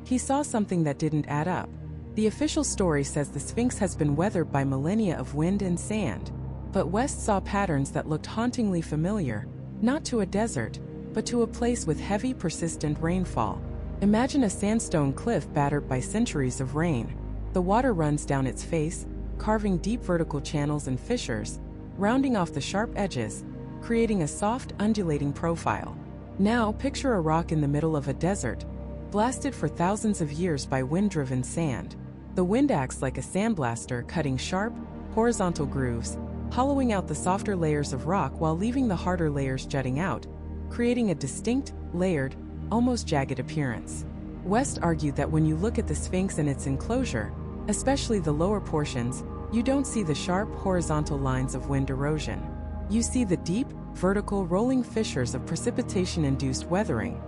he saw something that didn't add up. The official story says the Sphinx has been weathered by millennia of wind and sand. But West saw patterns that looked hauntingly familiar, not to a desert, but to a place with heavy, persistent rainfall. Imagine a sandstone cliff battered by centuries of rain. The water runs down its face, carving deep vertical channels and fissures, rounding off the sharp edges, creating a soft, undulating profile. Now, picture a rock in the middle of a desert, blasted for thousands of years by wind-driven sand. The wind acts like a sandblaster, cutting sharp, horizontal grooves, hollowing out the softer layers of rock while leaving the harder layers jutting out, creating a distinct, layered, almost jagged appearance. West argued that when you look at the Sphinx and its enclosure, especially the lower portions, you don't see the sharp, horizontal lines of wind erosion. You see the deep, vertical, rolling fissures of precipitation-induced weathering.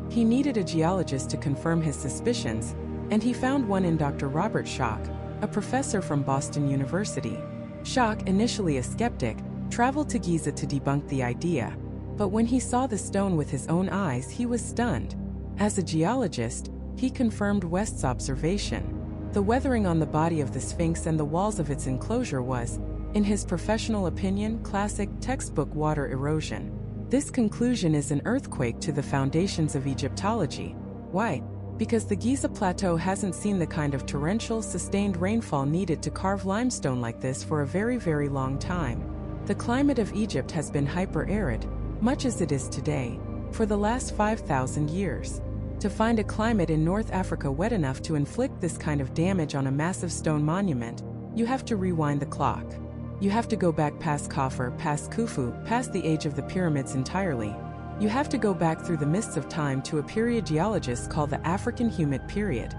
He needed a geologist to confirm his suspicions, and he found one in Dr. Robert Schoch, a professor from Boston University. Schoch, initially a skeptic, traveled to Giza to debunk the idea, but when he saw the stone with his own eyes, he was stunned. As a geologist, he confirmed West's observation. The weathering on the body of the Sphinx and the walls of its enclosure was, in his professional opinion, classic textbook water erosion. This conclusion is an earthquake to the foundations of Egyptology. Why? Because the Giza Plateau hasn't seen the kind of torrential, sustained rainfall needed to carve limestone like this for a very, very long time. The climate of Egypt has been hyper-arid, much as it is today, for the last 5,000 years. To find a climate in North Africa wet enough to inflict this kind of damage on a massive stone monument, you have to rewind the clock. You have to go back past Khafre, past Khufu, past the age of the pyramids entirely. You have to go back through the mists of time to a period geologists call the African Humid Period.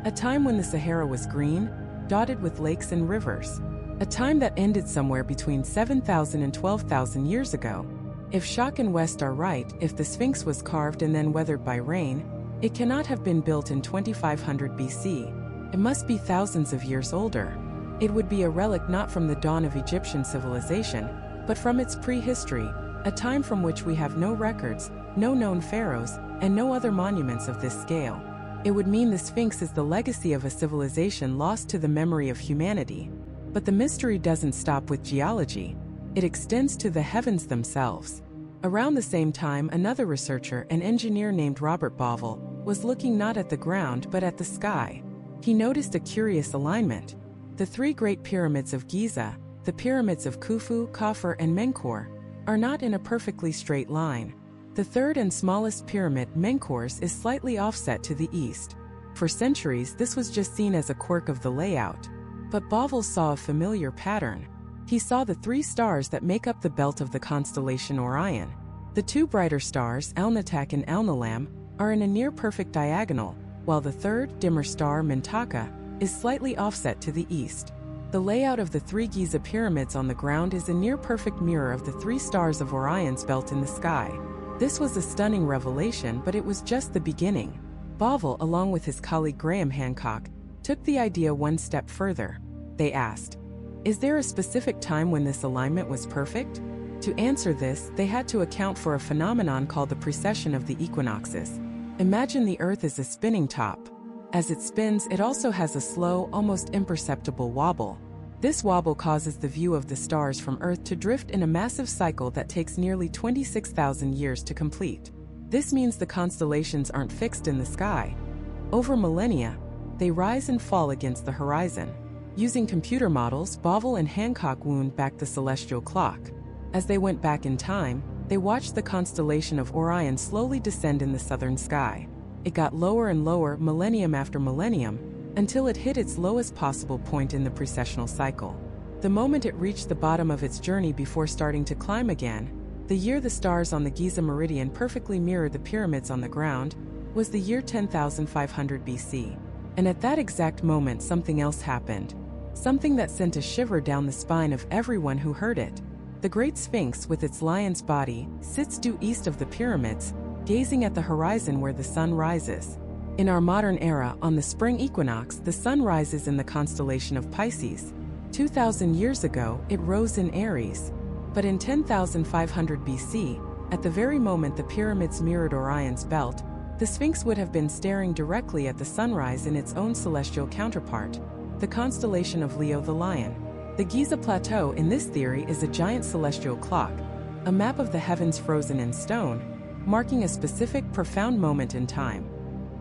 A time when the Sahara was green, dotted with lakes and rivers. A time that ended somewhere between 7,000 and 12,000 years ago. If Schoch and West are right, if the Sphinx was carved and then weathered by rain, it cannot have been built in 2500 BC. It must be thousands of years older. It would be a relic not from the dawn of Egyptian civilization, but from its prehistory, a time from which we have no records, no known pharaohs, and no other monuments of this scale. It would mean the Sphinx is the legacy of a civilization lost to the memory of humanity. But the mystery doesn't stop with geology. It extends to the heavens themselves. Around the same time, another researcher, an engineer named Robert Bauval, was looking not at the ground but at the sky. He noticed a curious alignment. The three great pyramids of Giza, the pyramids of Khufu, Khafre, and Menkaure, are not in a perfectly straight line. The third and smallest pyramid, Menkaure, is slightly offset to the east. For centuries, this was just seen as a quirk of the layout. But Bauval saw a familiar pattern. He saw the three stars that make up the belt of the constellation Orion. The two brighter stars, Alnitak and Alnilam, are in a near-perfect diagonal, while the third, dimmer star, Mintaka, is slightly offset to the east. The layout of the three Giza pyramids on the ground is a near-perfect mirror of the three stars of Orion's belt in the sky. This was a stunning revelation, but it was just the beginning. Bauval, along with his colleague Graham Hancock, took the idea one step further. They asked, is there a specific time when this alignment was perfect? To answer this, they had to account for a phenomenon called the precession of the equinoxes. Imagine the Earth as a spinning top. As it spins, it also has a slow, almost imperceptible wobble. This wobble causes the view of the stars from Earth to drift in a massive cycle that takes nearly 26,000 years to complete. This means the constellations aren't fixed in the sky. Over millennia, they rise and fall against the horizon. Using computer models, Bovell and Hancock wound back the celestial clock. As they went back in time, they watched the constellation of Orion slowly descend in the southern sky. It got lower and lower millennium after millennium, until it hit its lowest possible point in the precessional cycle. The moment it reached the bottom of its journey before starting to climb again, the year the stars on the Giza meridian perfectly mirrored the pyramids on the ground, was the year 10,500 BC. And at that exact moment something else happened. Something that sent a shiver down the spine of everyone who heard it. The Great Sphinx, with its lion's body, sits due east of the pyramids, gazing at the horizon where the sun rises. In our modern era, on the spring equinox, the sun rises in the constellation of Pisces. 2,000 years ago, it rose in Aries. But in 10,500 BC, at the very moment the pyramids mirrored Orion's belt, the Sphinx would have been staring directly at the sunrise in its own celestial counterpart, the constellation of Leo the Lion. The Giza Plateau in this theory is a giant celestial clock, a map of the heavens frozen in stone, marking a specific, profound moment in time.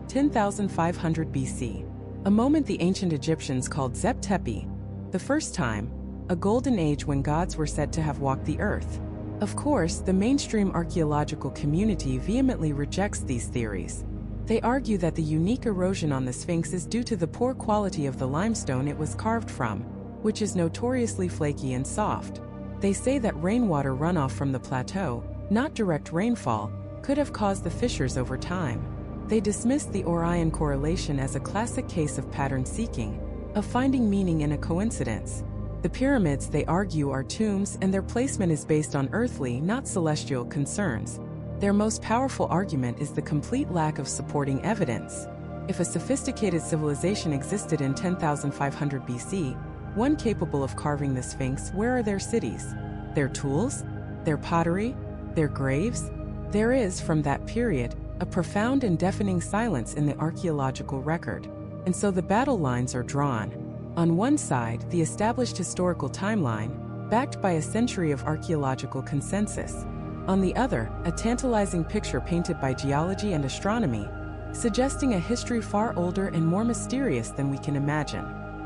10,500 BC. A moment the ancient Egyptians called Zep Tepi, the first time, a golden age when gods were said to have walked the earth. Of course, the mainstream archaeological community vehemently rejects these theories. They argue that the unique erosion on the Sphinx is due to the poor quality of the limestone it was carved from, which is notoriously flaky and soft. They say that rainwater runoff from the plateau, not direct rainfall, could have caused the fissures over time. They dismiss the Orion correlation as a classic case of pattern seeking, of finding meaning in a coincidence. The pyramids, they argue, are tombs, and their placement is based on earthly, not celestial, concerns. Their most powerful argument is the complete lack of supporting evidence. If a sophisticated civilization existed in 10,500 BC, one capable of carving the Sphinx, where are their cities? Their tools? Their pottery? Their graves? There is, from that period, a profound and deafening silence in the archaeological record. And so the battle lines are drawn. On one side, the established historical timeline, backed by a century of archaeological consensus. On the other, a tantalizing picture painted by geology and astronomy, suggesting a history far older and more mysterious than we can imagine.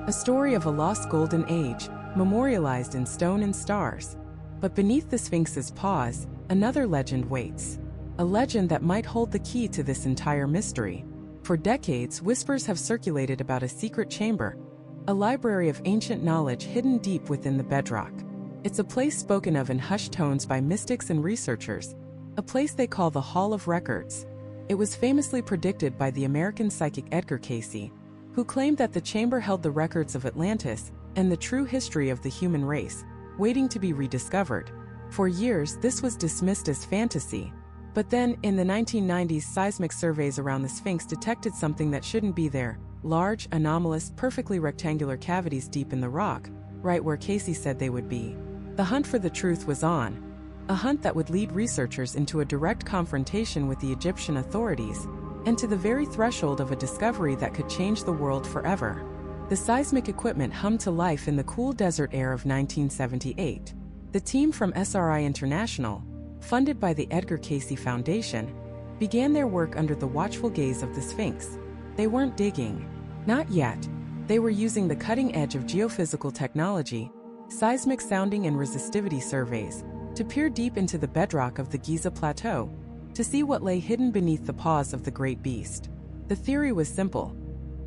A story of a lost golden age, memorialized in stone and stars. But beneath the Sphinx's paws, another legend waits. A legend that might hold the key to this entire mystery. For decades, whispers have circulated about a secret chamber, a library of ancient knowledge hidden deep within the bedrock. It's a place spoken of in hushed tones by mystics and researchers, a place they call the Hall of Records. It was famously predicted by the American psychic Edgar Cayce, who claimed that the chamber held the records of Atlantis and the true history of the human race, waiting to be rediscovered. For years, this was dismissed as fantasy. But then, in the 1990s, seismic surveys around the Sphinx detected something that shouldn't be there: large, anomalous, perfectly rectangular cavities deep in the rock, right where Cayce said they would be. The hunt for the truth was on. A hunt that would lead researchers into a direct confrontation with the Egyptian authorities, and to the very threshold of a discovery that could change the world forever. The seismic equipment hummed to life in the cool desert air of 1978. The team from SRI International, funded by the Edgar Cayce Foundation, began their work under the watchful gaze of the Sphinx. They weren't digging. Not yet. They were using the cutting edge of geophysical technology, seismic sounding and resistivity surveys, to peer deep into the bedrock of the Giza Plateau, to see what lay hidden beneath the paws of the great beast. The theory was simple.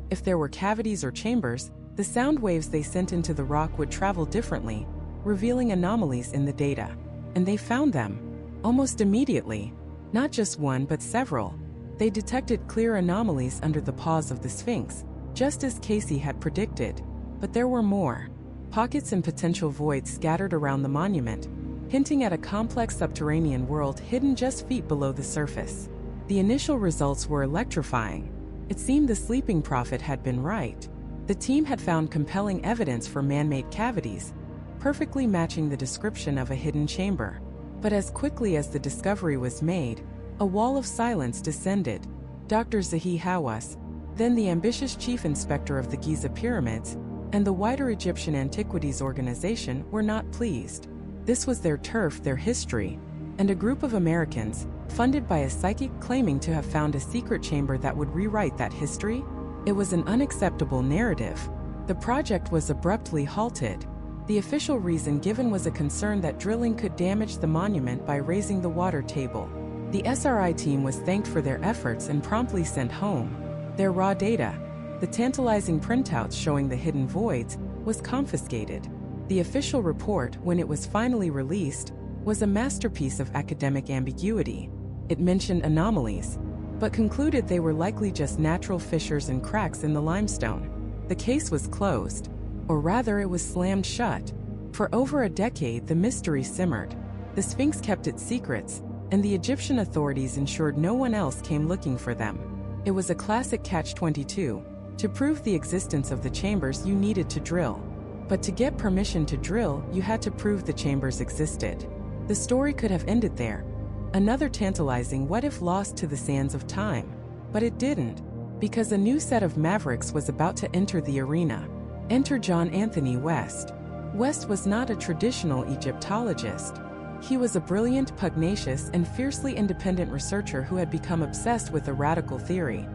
If there were cavities or chambers, the sound waves they sent into the rock would travel differently, revealing anomalies in the data. And they found them. Almost immediately. Not just one, but several. They detected clear anomalies under the paws of the Sphinx, just as Cayce had predicted. But there were more. Pockets and potential voids scattered around the monument, hinting at a complex subterranean world hidden just feet below the surface. The initial results were electrifying. It seemed the sleeping prophet had been right. The team had found compelling evidence for man-made cavities, perfectly matching the description of a hidden chamber. But as quickly as the discovery was made, a wall of silence descended. Dr. Zahi Hawass, then the ambitious chief inspector of the Giza pyramids, and the wider Egyptian Antiquities Organization were not pleased. This was their turf, their history, and a group of Americans, funded by a psychic claiming to have found a secret chamber that would rewrite that history? It was an unacceptable narrative. The project was abruptly halted. The official reason given was a concern that drilling could damage the monument by raising the water table. The SRI team was thanked for their efforts and promptly sent home their raw data. The tantalizing printouts showing the hidden voids was confiscated. The official report, when it was finally released, was a masterpiece of academic ambiguity. It mentioned anomalies, but concluded they were likely just natural fissures and cracks in the limestone. The case was closed, or rather it was slammed shut. For over a decade the mystery simmered. The Sphinx kept its secrets, and the Egyptian authorities ensured no one else came looking for them. It was a classic catch-22. To prove the existence of the chambers you needed to drill. But to get permission to drill, you had to prove the chambers existed. The story could have ended there. Another tantalizing what if lost to the sands of time. But it didn't, because a new set of mavericks was about to enter the arena. Enter John Anthony West. West was not a traditional Egyptologist. He was a brilliant, pugnacious, and fiercely independent researcher who had become obsessed with a radical theory.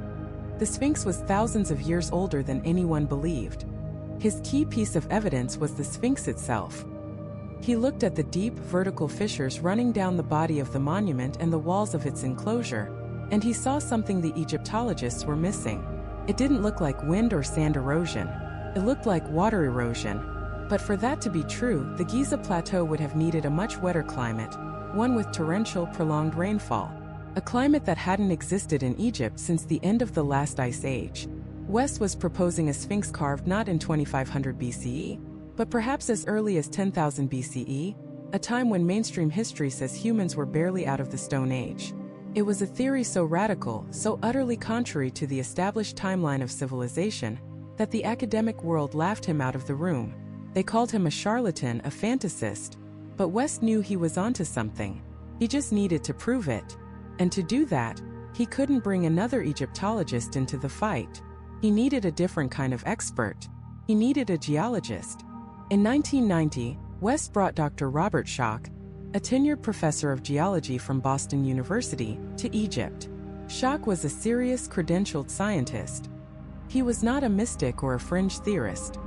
The Sphinx was thousands of years older than anyone believed. His key piece of evidence was the Sphinx itself. He looked at the deep, vertical fissures running down the body of the monument and the walls of its enclosure, and he saw something the Egyptologists were missing. It didn't look like wind or sand erosion. It looked like water erosion. But for that to be true, the Giza Plateau would have needed a much wetter climate, one with torrential, prolonged rainfall. A climate that hadn't existed in Egypt since the end of the last ice age. West was proposing a sphinx carved not in 2500 BCE, but perhaps as early as 10,000 BCE, a time when mainstream history says humans were barely out of the Stone Age. It was a theory so radical, so utterly contrary to the established timeline of civilization, that the academic world laughed him out of the room. They called him a charlatan, a fantasist, but West knew he was onto something. He just needed to prove it. And to do that, he couldn't bring another Egyptologist into the fight. He needed a different kind of expert. He needed a geologist. In 1990, West brought Dr. Robert Schoch, a tenured professor of geology from Boston University, to Egypt. Schoch was a serious, credentialed scientist. He was not a mystic or a fringe theorist.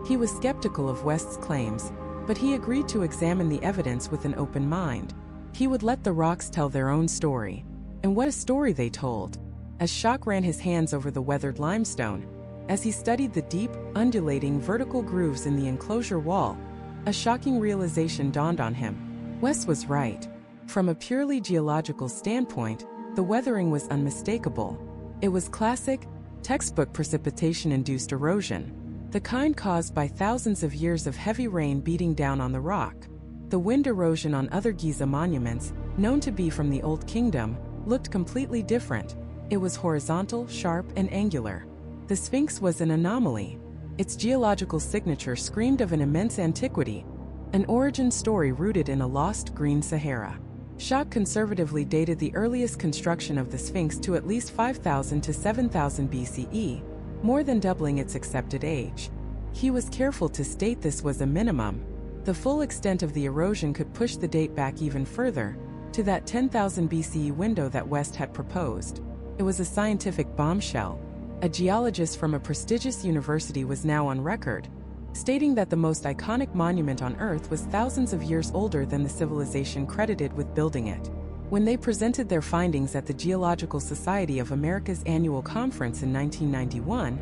He was skeptical of West's claims, but he agreed to examine the evidence with an open mind. He would let the rocks tell their own story. And what a story they told! As Schoch ran his hands over the weathered limestone, as he studied the deep, undulating vertical grooves in the enclosure wall, a shocking realization dawned on him. West was right. From a purely geological standpoint, the weathering was unmistakable. It was classic, textbook precipitation-induced erosion, the kind caused by thousands of years of heavy rain beating down on the rock. The wind erosion on other Giza monuments, known to be from the Old Kingdom, looked completely different. It was horizontal, sharp, and angular. The Sphinx was an anomaly. Its geological signature screamed of an immense antiquity, an origin story rooted in a lost green Sahara. Schoch conservatively dated the earliest construction of the Sphinx to at least 5000 to 7000 BCE, more than doubling its accepted age. He was careful to state this was a minimum. The full extent of the erosion could push the date back even further, to that 10,000 BCE window that West had proposed. It was a scientific bombshell. A geologist from a prestigious university was now on record, stating that the most iconic monument on Earth was thousands of years older than the civilization credited with building it. When they presented their findings at the Geological Society of America's annual conference in 1991,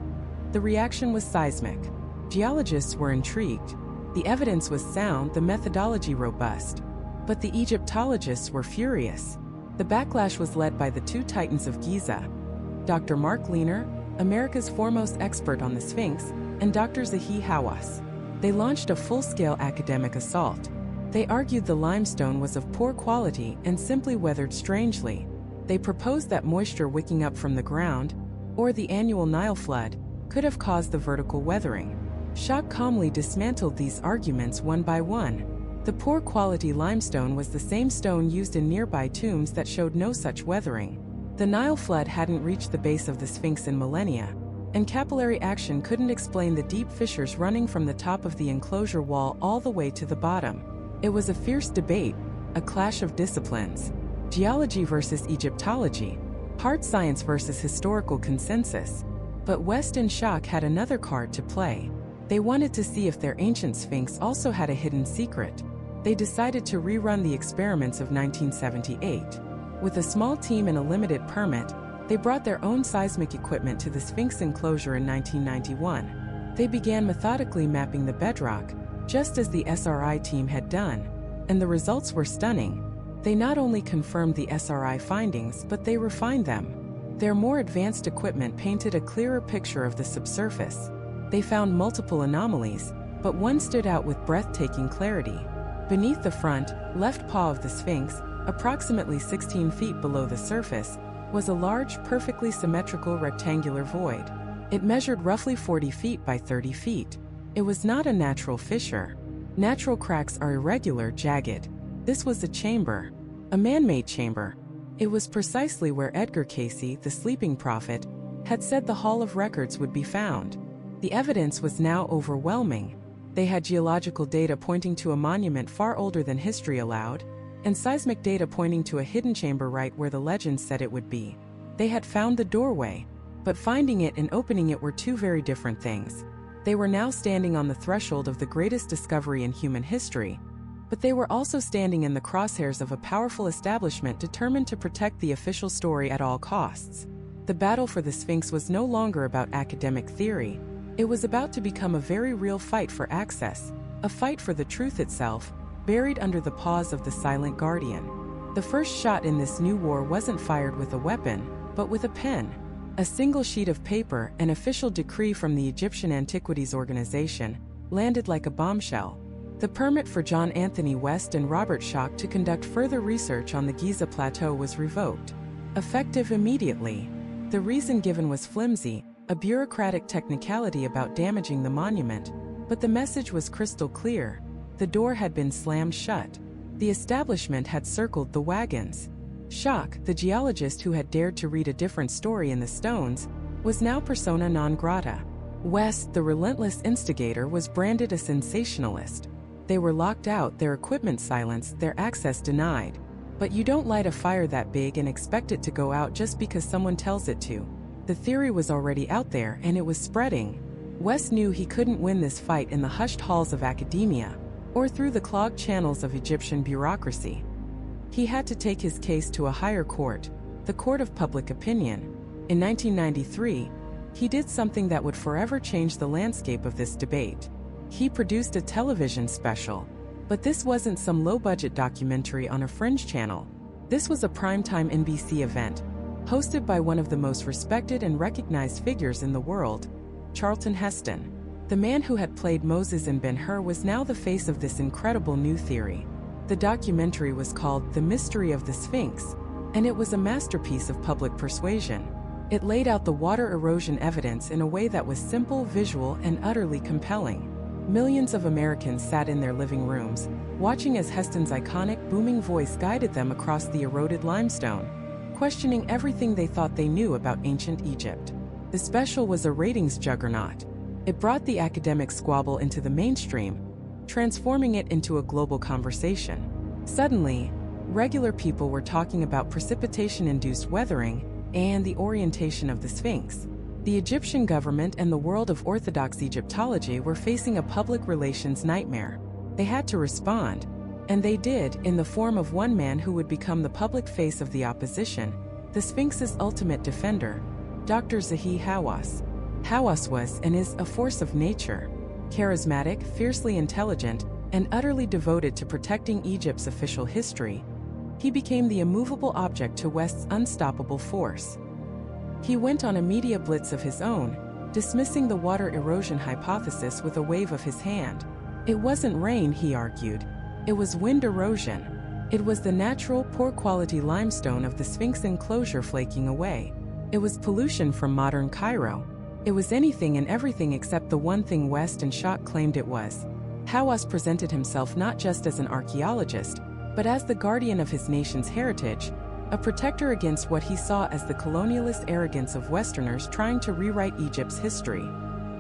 the reaction was seismic. Geologists were intrigued. The evidence was sound, the methodology robust. But the Egyptologists were furious. The backlash was led by the two titans of Giza, Dr. Mark Lehner, America's foremost expert on the Sphinx, and Dr. Zahi Hawass. They launched a full-scale academic assault. They argued the limestone was of poor quality and simply weathered strangely. They proposed that moisture wicking up from the ground, or the annual Nile flood, could have caused the vertical weathering. Schoch calmly dismantled these arguments one by one. The poor quality limestone was the same stone used in nearby tombs that showed no such weathering. The Nile flood hadn't reached the base of the Sphinx in millennia, and capillary action couldn't explain the deep fissures running from the top of the enclosure wall all the way to the bottom. It was a fierce debate, a clash of disciplines. Geology versus Egyptology, hard science versus historical consensus. But West and Shock had another card to play. They wanted to see if their ancient Sphinx also had a hidden secret. They decided to rerun the experiments of 1978. With a small team and a limited permit, they brought their own seismic equipment to the Sphinx enclosure in 1991. They began methodically mapping the bedrock, just as the SRI team had done, and the results were stunning. They not only confirmed the SRI findings, but they refined them. Their more advanced equipment painted a clearer picture of the subsurface. They found multiple anomalies, but one stood out with breathtaking clarity. Beneath the front, left paw of the Sphinx, approximately 16 feet below the surface, was a large, perfectly symmetrical rectangular void. It measured roughly 40 feet by 30 feet. It was not a natural fissure. Natural cracks are irregular, jagged. This was a chamber, a man-made chamber. It was precisely where Edgar Cayce, the sleeping prophet, had said the Hall of Records would be found. The evidence was now overwhelming. They had geological data pointing to a monument far older than history allowed, and seismic data pointing to a hidden chamber right where the legend said it would be. They had found the doorway, but finding it and opening it were two very different things. They were now standing on the threshold of the greatest discovery in human history, but they were also standing in the crosshairs of a powerful establishment determined to protect the official story at all costs. The battle for the Sphinx was no longer about academic theory. It was about to become a very real fight for access, a fight for the truth itself, buried under the paws of the silent guardian. The first shot in this new war wasn't fired with a weapon, but with a pen. A single sheet of paper, an official decree from the Egyptian Antiquities Organization, landed like a bombshell. The permit for John Anthony West and Robert Schoch to conduct further research on the Giza Plateau was revoked. Effective immediately. The reason given was flimsy, a bureaucratic technicality about damaging the monument, but the message was crystal clear. The door had been slammed shut. The establishment had circled the wagons. Schoch, the geologist who had dared to read a different story in the stones, was now persona non grata. West, the relentless instigator, was branded a sensationalist. They were locked out, their equipment silenced, their access denied. But you don't light a fire that big and expect it to go out just because someone tells it to. The theory was already out there and it was spreading. West knew he couldn't win this fight in the hushed halls of academia, or through the clogged channels of Egyptian bureaucracy. He had to take his case to a higher court, the court of public opinion. In 1993, he did something that would forever change the landscape of this debate. He produced a television special. But this wasn't some low-budget documentary on a fringe channel. This was a primetime NBC event, hosted by one of the most respected and recognized figures in the world, Charlton Heston. The man who had played Moses in Ben-Hur was now the face of this incredible new theory. The documentary was called The Mystery of the Sphinx, and it was a masterpiece of public persuasion. It laid out the water erosion evidence in a way that was simple, visual, and utterly compelling. Millions of Americans sat in their living rooms, watching as Heston's iconic, booming voice guided them across the eroded limestone, questioning everything they thought they knew about ancient Egypt. The special was a ratings juggernaut. It brought the academic squabble into the mainstream, transforming it into a global conversation. Suddenly, regular people were talking about precipitation-induced weathering and the orientation of the Sphinx. The Egyptian government and the world of Orthodox Egyptology were facing a public relations nightmare. They had to respond, and they did, in the form of one man who would become the public face of the opposition, the Sphinx's ultimate defender, Dr. Zahi Hawass. Hawass was and is a force of nature, charismatic, fiercely intelligent, and utterly devoted to protecting Egypt's official history. He became the immovable object to West's unstoppable force. He went on a media blitz of his own, dismissing the water erosion hypothesis with a wave of his hand. It wasn't rain, he argued. It was wind erosion. It was the natural, poor-quality limestone of the Sphinx enclosure flaking away. It was pollution from modern Cairo. It was anything and everything except the one thing West and Schoch claimed it was. Hawass presented himself not just as an archaeologist, but as the guardian of his nation's heritage, a protector against what he saw as the colonialist arrogance of Westerners trying to rewrite Egypt's history.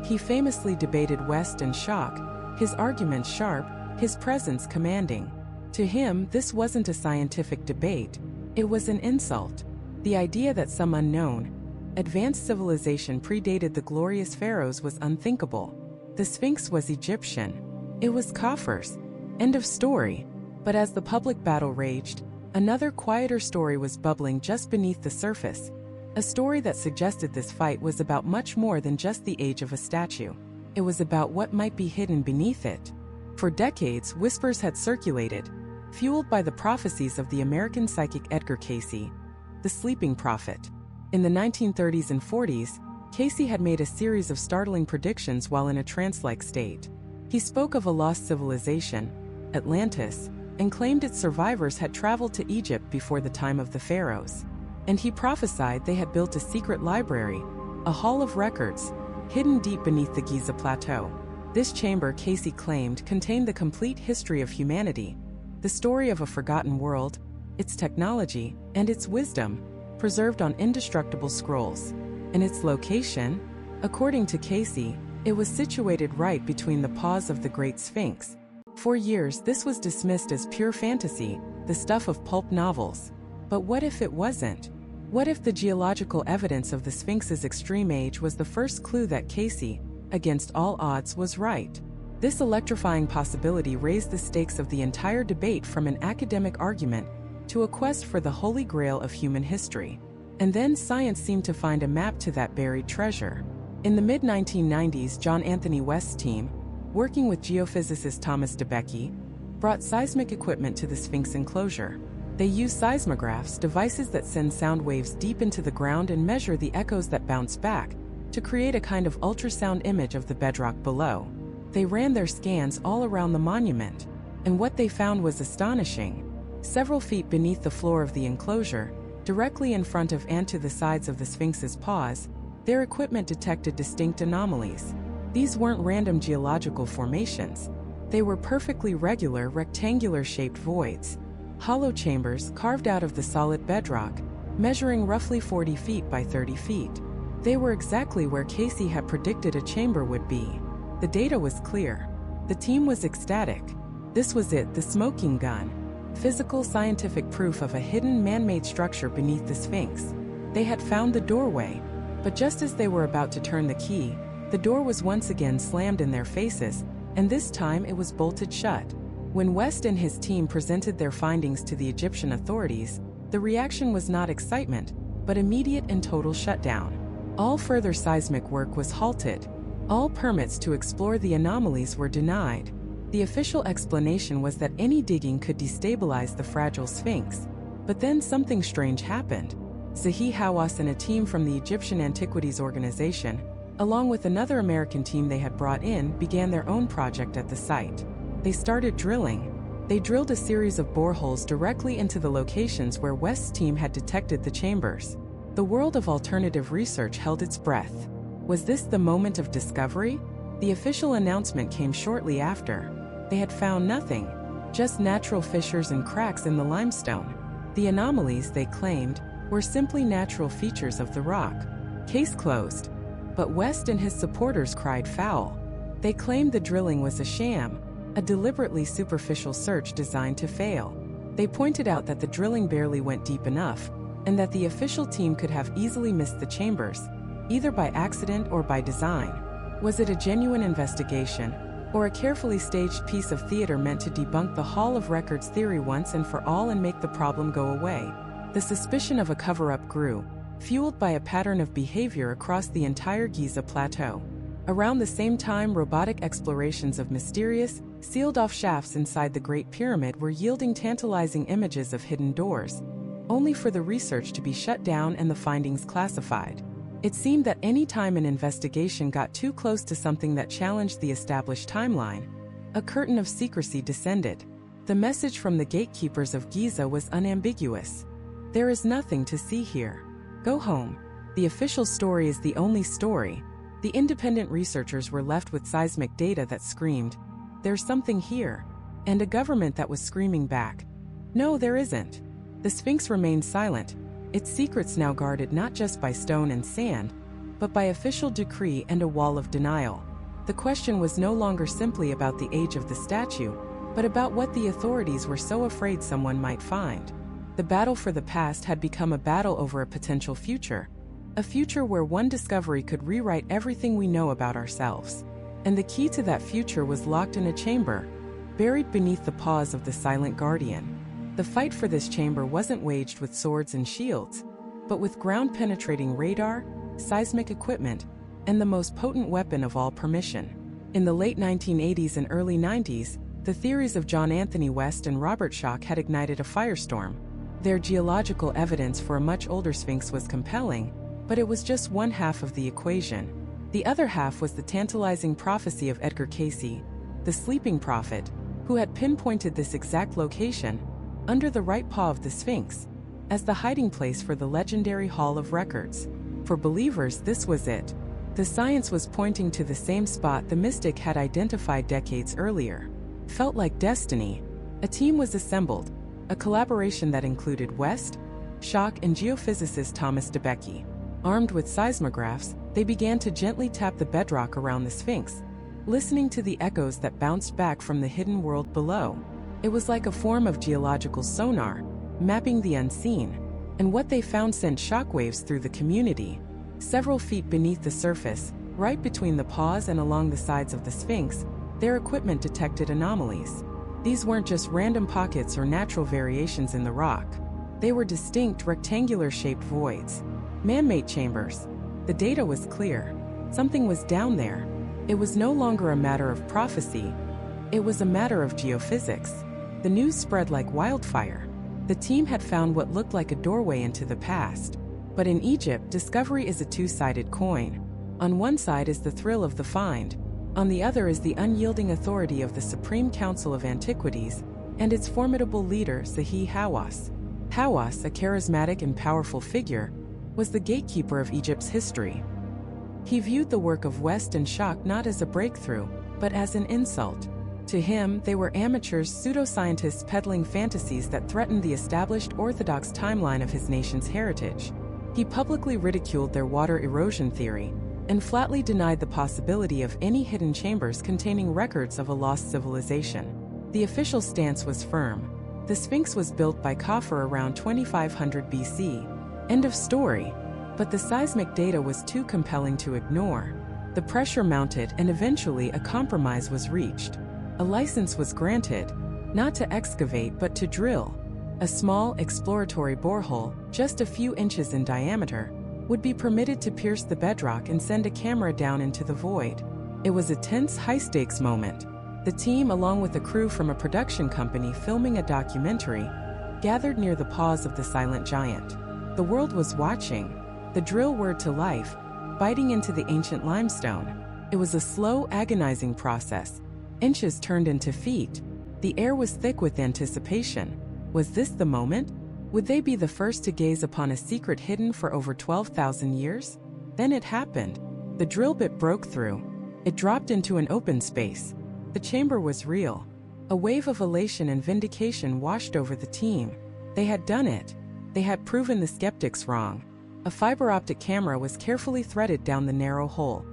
He famously debated West and shock, his arguments sharp, his presence commanding. To him, this wasn't a scientific debate, it was an insult. The idea that some unknown, advanced civilization predated the glorious pharaohs was unthinkable. The Sphinx was Egyptian. It was Khafre's. End of story. But as the public battle raged, another quieter story was bubbling just beneath the surface. A story that suggested this fight was about much more than just the age of a statue. It was about what might be hidden beneath it. For decades, whispers had circulated, fueled by the prophecies of the American psychic Edgar Cayce, the sleeping prophet. In the 1930s and 40s, Cayce had made a series of startling predictions while in a trance-like state. He spoke of a lost civilization, Atlantis, and claimed its survivors had traveled to Egypt before the time of the pharaohs. And he prophesied they had built a secret library, a hall of records, hidden deep beneath the Giza plateau. This chamber, Cayce claimed, contained the complete history of humanity, the story of a forgotten world, its technology, and its wisdom, preserved on indestructible scrolls. And its location? According to Cayce, it was situated right between the paws of the Great Sphinx. For years, this was dismissed as pure fantasy, the stuff of pulp novels. But what if it wasn't? What if the geological evidence of the Sphinx's extreme age was the first clue that Cayce, against all odds, was right? This electrifying possibility raised the stakes of the entire debate from an academic argument to a quest for the holy grail of human history. And then science seemed to find a map to that buried treasure. In the mid-1990s, John Anthony West's team, working with geophysicist Thomas DeBecke, brought seismic equipment to the Sphinx enclosure. They use seismographs, devices that send sound waves deep into the ground and measure the echoes that bounce back, to create a kind of ultrasound image of the bedrock below. They ran their scans all around the monument, and what they found was astonishing. Several feet beneath the floor of the enclosure, directly in front of and to the sides of the Sphinx's paws, their equipment detected distinct anomalies. These weren't random geological formations. They were perfectly regular, rectangular-shaped voids, hollow chambers carved out of the solid bedrock, measuring roughly 40 feet by 30 feet. They were exactly where Cayce had predicted a chamber would be. The data was clear. The team was ecstatic. This was it, the smoking gun. Physical, scientific proof of a hidden man-made structure beneath the Sphinx. They had found the doorway. But just as they were about to turn the key, the door was once again slammed in their faces, and this time it was bolted shut. When West and his team presented their findings to the Egyptian authorities, the reaction was not excitement, but immediate and total shutdown. All further seismic work was halted. All permits to explore the anomalies were denied. The official explanation was that any digging could destabilize the fragile Sphinx. But then something strange happened. Zahi Hawass and a team from the Egyptian Antiquities Organization, along with another American team they had brought in, began their own project at the site. They started drilling. They drilled a series of boreholes directly into the locations where West's team had detected the chambers. The world of alternative research held its breath. Was this the moment of discovery? The official announcement came shortly after. They had found nothing, just natural fissures and cracks in the limestone. The anomalies, they claimed, were simply natural features of the rock. Case closed. But West and his supporters cried foul. They claimed the drilling was a sham, a deliberately superficial search designed to fail. They pointed out that the drilling barely went deep enough, and that the official team could have easily missed the chambers, either by accident or by design. Was it a genuine investigation, or a carefully staged piece of theater meant to debunk the Hall of Records theory once and for all and make the problem go away? The suspicion of a cover-up grew, fueled by a pattern of behavior across the entire Giza plateau. Around the same time, robotic explorations of mysterious, sealed-off shafts inside the Great Pyramid were yielding tantalizing images of hidden doors, only for the research to be shut down and the findings classified. It seemed that any time an investigation got too close to something that challenged the established timeline, a curtain of secrecy descended. The message from the gatekeepers of Giza was unambiguous. There is nothing to see here. Go home. The official story is the only story. The independent researchers were left with seismic data that screamed, "There's something here," and a government that was screaming back, "No, there isn't." The Sphinx remained silent, its secrets now guarded not just by stone and sand, but by official decree and a wall of denial. The question was no longer simply about the age of the statue, but about what the authorities were so afraid someone might find. The battle for the past had become a battle over a potential future, a future where one discovery could rewrite everything we know about ourselves. And the key to that future was locked in a chamber, buried beneath the paws of the silent guardian. The fight for this chamber wasn't waged with swords and shields, but with ground-penetrating radar, seismic equipment, and the most potent weapon of all, permission. In the late 1980s and early 90s, the theories of John Anthony West and Robert Schoch had ignited a firestorm. Their geological evidence for a much older Sphinx was compelling, but it was just one half of the equation. The other half was the tantalizing prophecy of Edgar Cayce, the sleeping prophet, who had pinpointed this exact location, under the right paw of the Sphinx, as the hiding place for the legendary Hall of Records. For believers, this was it. The science was pointing to the same spot the mystic had identified decades earlier. Felt like destiny. A team was assembled, a collaboration that included West, Schoch, and geophysicist Thomas DeBecke. Armed with seismographs, they began to gently tap the bedrock around the Sphinx, listening to the echoes that bounced back from the hidden world below. It was like a form of geological sonar, mapping the unseen, and what they found sent shockwaves through the community. Several feet beneath the surface, right between the paws and along the sides of the Sphinx, their equipment detected anomalies. These weren't just random pockets or natural variations in the rock. They were distinct rectangular-shaped voids, man-made chambers. The data was clear. Something was down there. It was no longer a matter of prophecy. It was a matter of geophysics. The news spread like wildfire. The team had found what looked like a doorway into the past. But in Egypt, discovery is a two-sided coin. On one side is the thrill of the find. On the other is the unyielding authority of the Supreme Council of Antiquities and its formidable leader, Zahi Hawass. Hawass, a charismatic and powerful figure, was the gatekeeper of Egypt's history. He viewed the work of West and Schoch not as a breakthrough, but as an insult. To him, they were amateurs, pseudoscientists peddling fantasies that threatened the established orthodox timeline of his nation's heritage. He publicly ridiculed their water erosion theory and flatly denied the possibility of any hidden chambers containing records of a lost civilization. The official stance was firm. The Sphinx was built by Khafre around 2500 BC. End of story. But the seismic data was too compelling to ignore. The pressure mounted, and eventually a compromise was reached. A license was granted, not to excavate but to drill. A small, exploratory borehole, just a few inches in diameter, would be permitted to pierce the bedrock and send a camera down into the void. It was a tense, high-stakes moment. The team, along with a crew from a production company filming a documentary, gathered near the paws of the silent giant. The world was watching. The drill whirred to life, biting into the ancient limestone. It was a slow, agonizing process. Inches turned into feet. The air was thick with anticipation. Was this the moment? Would they be the first to gaze upon a secret hidden for over 12,000 years? Then it happened. The drill bit broke through. It dropped into an open space. The chamber was real. A wave of elation and vindication washed over the team. They had done it. They had proven the skeptics wrong. A fiber optic camera was carefully threaded down the narrow hole.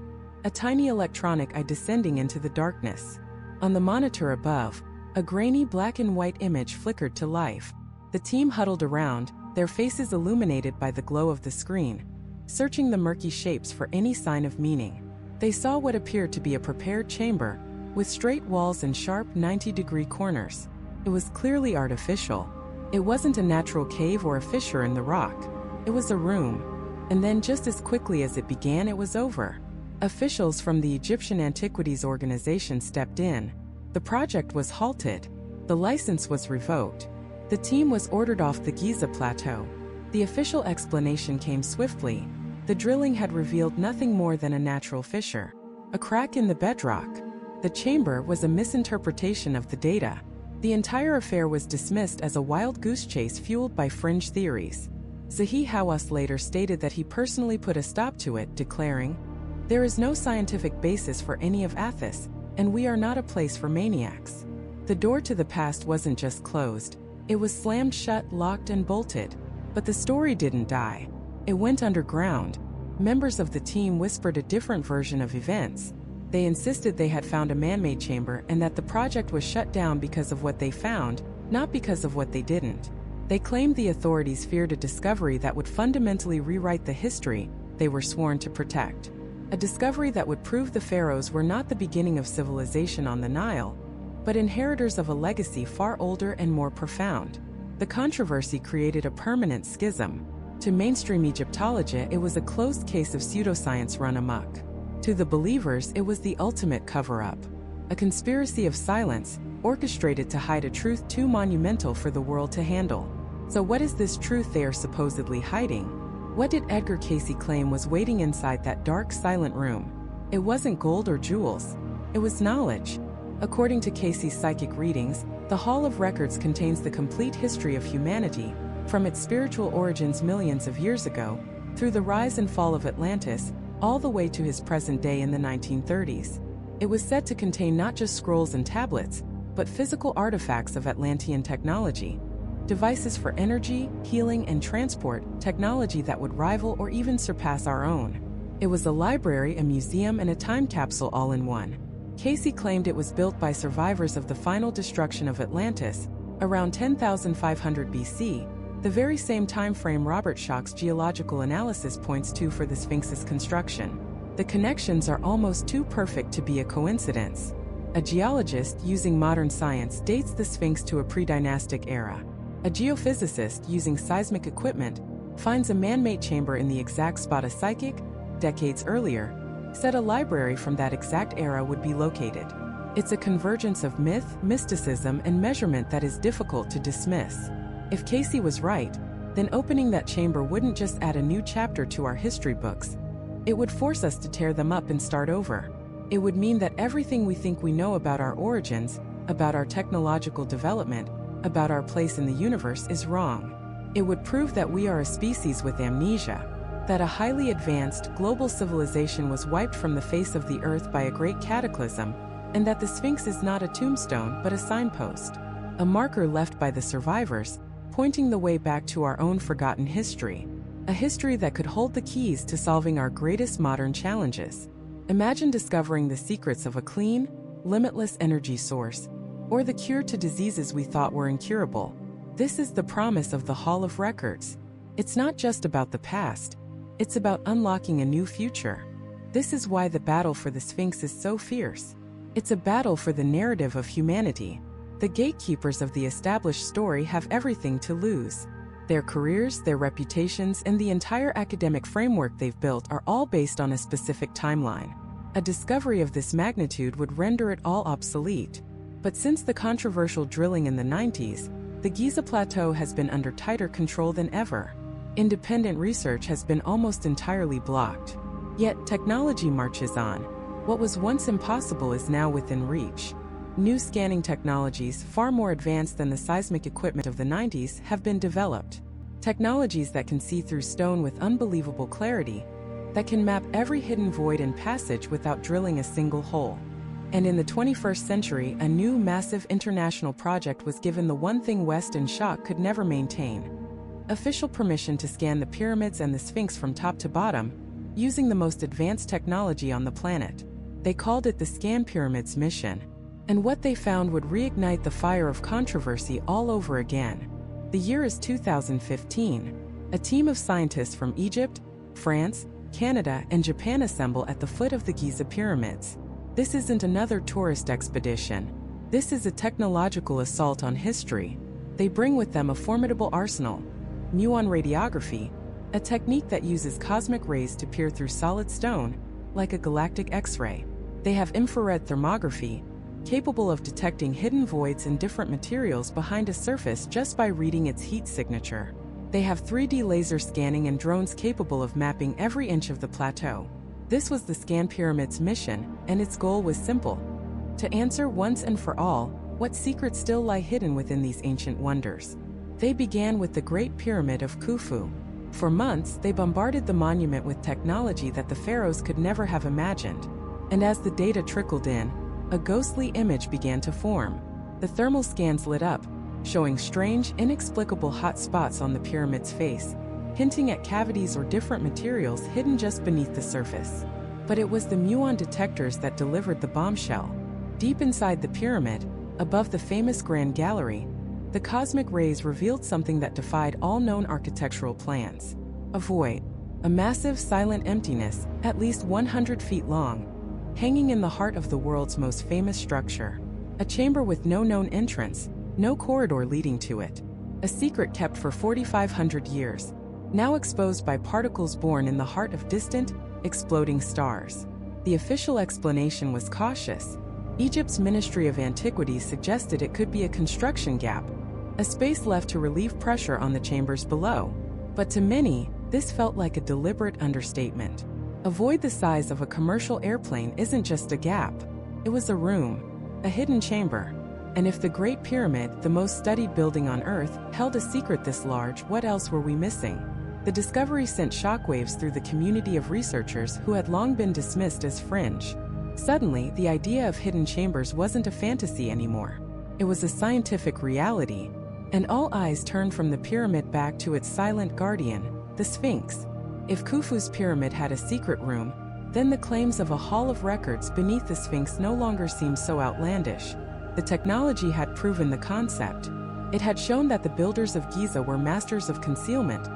A tiny electronic eye descending into the darkness. On the monitor above, a grainy black and white image flickered to life. The team huddled around, their faces illuminated by the glow of the screen, searching the murky shapes for any sign of meaning. They saw what appeared to be a prepared chamber, with straight walls and sharp 90-degree corners. It was clearly artificial. It wasn't a natural cave or a fissure in the rock. It was a room. And then just as quickly as it began, it was over. Officials from the Egyptian Antiquities Organization stepped in. The project was halted. The license was revoked. The team was ordered off the Giza plateau. The official explanation came swiftly. The drilling had revealed nothing more than a natural fissure, a crack in the bedrock. The chamber was a misinterpretation of the data. The entire affair was dismissed as a wild goose chase fueled by fringe theories. Zahi Hawass later stated that he personally put a stop to it, declaring, "There is no scientific basis for any of this, and we are not a place for maniacs. The door to the past wasn't just closed, it was slammed shut, locked, and bolted. But the story didn't die. It went underground. Members of the team whispered a different version of events. They insisted they had found a man-made chamber and that the project was shut down because of what they found, not because of what they didn't. They claimed the authorities feared a discovery that would fundamentally rewrite the history they were sworn to protect. A discovery that would prove the pharaohs were not the beginning of civilization on the Nile, but inheritors of a legacy far older and more profound. The controversy created a permanent schism. To mainstream Egyptology, it was a closed case of pseudoscience run amok. To the believers, it was the ultimate cover-up. A conspiracy of silence, orchestrated to hide a truth too monumental for the world to handle. So what is this truth they are supposedly hiding? What did Edgar Cayce claim was waiting inside that dark, silent room? It wasn't gold or jewels. It was knowledge. According to Cayce's psychic readings, the Hall of Records contains the complete history of humanity, from its spiritual origins millions of years ago, through the rise and fall of Atlantis, all the way to his present day in the 1930s. It was said to contain not just scrolls and tablets, but physical artifacts of Atlantean technology, devices for energy, healing, and transport, technology that would rival or even surpass our own. It was a library, a museum, and a time capsule all in one. Cayce claimed it was built by survivors of the final destruction of Atlantis, around 10,500 BC, the very same time frame Robert Schoch's geological analysis points to for the Sphinx's construction. The connections are almost too perfect to be a coincidence. A geologist, using modern science, dates the Sphinx to a pre-dynastic era. A geophysicist, using seismic equipment, finds a man-made chamber in the exact spot a psychic, decades earlier, said a library from that exact era would be located. It's a convergence of myth, mysticism, and measurement that is difficult to dismiss. If Cayce was right, then opening that chamber wouldn't just add a new chapter to our history books. It would force us to tear them up and start over. It would mean that everything we think we know about our origins, about our technological development, about our place in the universe is wrong. It would prove that we are a species with amnesia, that a highly advanced, global civilization was wiped from the face of the earth by a great cataclysm, and that the Sphinx is not a tombstone but a signpost, a marker left by the survivors, pointing the way back to our own forgotten history, a history that could hold the keys to solving our greatest modern challenges. Imagine discovering the secrets of a clean, limitless energy source, or the cure to diseases we thought were incurable. This is the promise of the Hall of Records. It's not just about the past, it's about unlocking a new future. This is why the battle for the Sphinx is so fierce. It's a battle for the narrative of humanity. The gatekeepers of the established story have everything to lose. Their careers, their reputations, and the entire academic framework they've built are all based on a specific timeline. A discovery of this magnitude would render it all obsolete. But since the controversial drilling in the 90s, the Giza Plateau has been under tighter control than ever. Independent research has been almost entirely blocked. Yet technology marches on. What was once impossible is now within reach. New scanning technologies, far more advanced than the seismic equipment of the 90s, have been developed. Technologies that can see through stone with unbelievable clarity, that can map every hidden void and passage without drilling a single hole. And in the 21st century, a new massive international project was given, the one thing West and Schoch could never maintain: official permission to scan the pyramids and the Sphinx from top to bottom, using the most advanced technology on the planet. They called it the Scan Pyramids mission. And what they found would reignite the fire of controversy all over again. The year is 2015. A team of scientists from Egypt, France, Canada, and Japan assemble at the foot of the Giza pyramids. This isn't another tourist expedition. This is a technological assault on history. They bring with them a formidable arsenal: muon radiography, a technique that uses cosmic rays to peer through solid stone, like a galactic X-ray. They have infrared thermography, capable of detecting hidden voids in different materials behind a surface just by reading its heat signature. They have 3D laser scanning and drones capable of mapping every inch of the plateau. This was the Scan Pyramids mission, and its goal was simple: to answer once and for all what secrets still lie hidden within these ancient wonders. They began with the Great Pyramid of Khufu. For months, they bombarded the monument with technology that the pharaohs could never have imagined. And as the data trickled in, a ghostly image began to form. The thermal scans lit up, showing strange, inexplicable hot spots on the pyramid's face, hinting at cavities or different materials hidden just beneath the surface. But it was the muon detectors that delivered the bombshell. Deep inside the pyramid, above the famous Grand Gallery, the cosmic rays revealed something that defied all known architectural plans. A void, a massive silent emptiness, at least 100 feet long, hanging in the heart of the world's most famous structure. A chamber with no known entrance, no corridor leading to it. A secret kept for 4,500 years, now exposed by particles born in the heart of distant, exploding stars. The official explanation was cautious. Egypt's Ministry of Antiquities suggested it could be a construction gap, a space left to relieve pressure on the chambers below. But to many, this felt like a deliberate understatement. A void the size of a commercial airplane isn't just a gap. It was a room, a hidden chamber. And if the Great Pyramid, the most studied building on Earth, held a secret this large, what else were we missing? The discovery sent shockwaves through the community of researchers who had long been dismissed as fringe. Suddenly, the idea of hidden chambers wasn't a fantasy anymore. It was a scientific reality, and all eyes turned from the pyramid back to its silent guardian, the Sphinx. If Khufu's pyramid had a secret room, then the claims of a hall of records beneath the Sphinx no longer seemed so outlandish. The technology had proven the concept. It had shown that the builders of Giza were masters of concealment,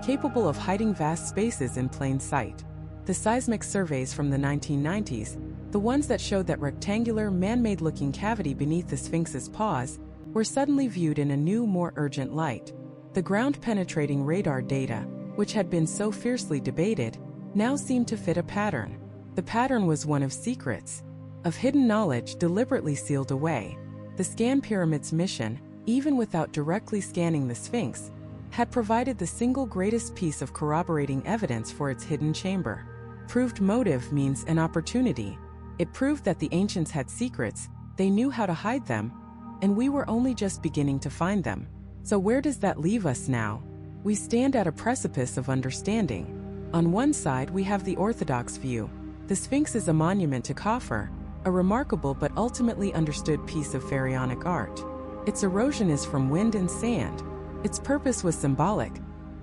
capable of hiding vast spaces in plain sight. The seismic surveys from the 1990s, the ones that showed that rectangular, man-made looking cavity beneath the Sphinx's paws, were suddenly viewed in a new, more urgent light. The ground-penetrating radar data, which had been so fiercely debated, now seemed to fit a pattern. The pattern was one of secrets, of hidden knowledge deliberately sealed away. The Scan Pyramid's mission, even without directly scanning the Sphinx, had provided the single greatest piece of corroborating evidence for its hidden chamber. Proved motive means an opportunity. It proved that the ancients had secrets, they knew how to hide them, and we were only just beginning to find them. So where does that leave us now? We stand at a precipice of understanding. On one side we have the orthodox view. The Sphinx is a monument to Khafre, a remarkable but ultimately understood piece of pharaonic art. Its erosion is from wind and sand. Its purpose was symbolic,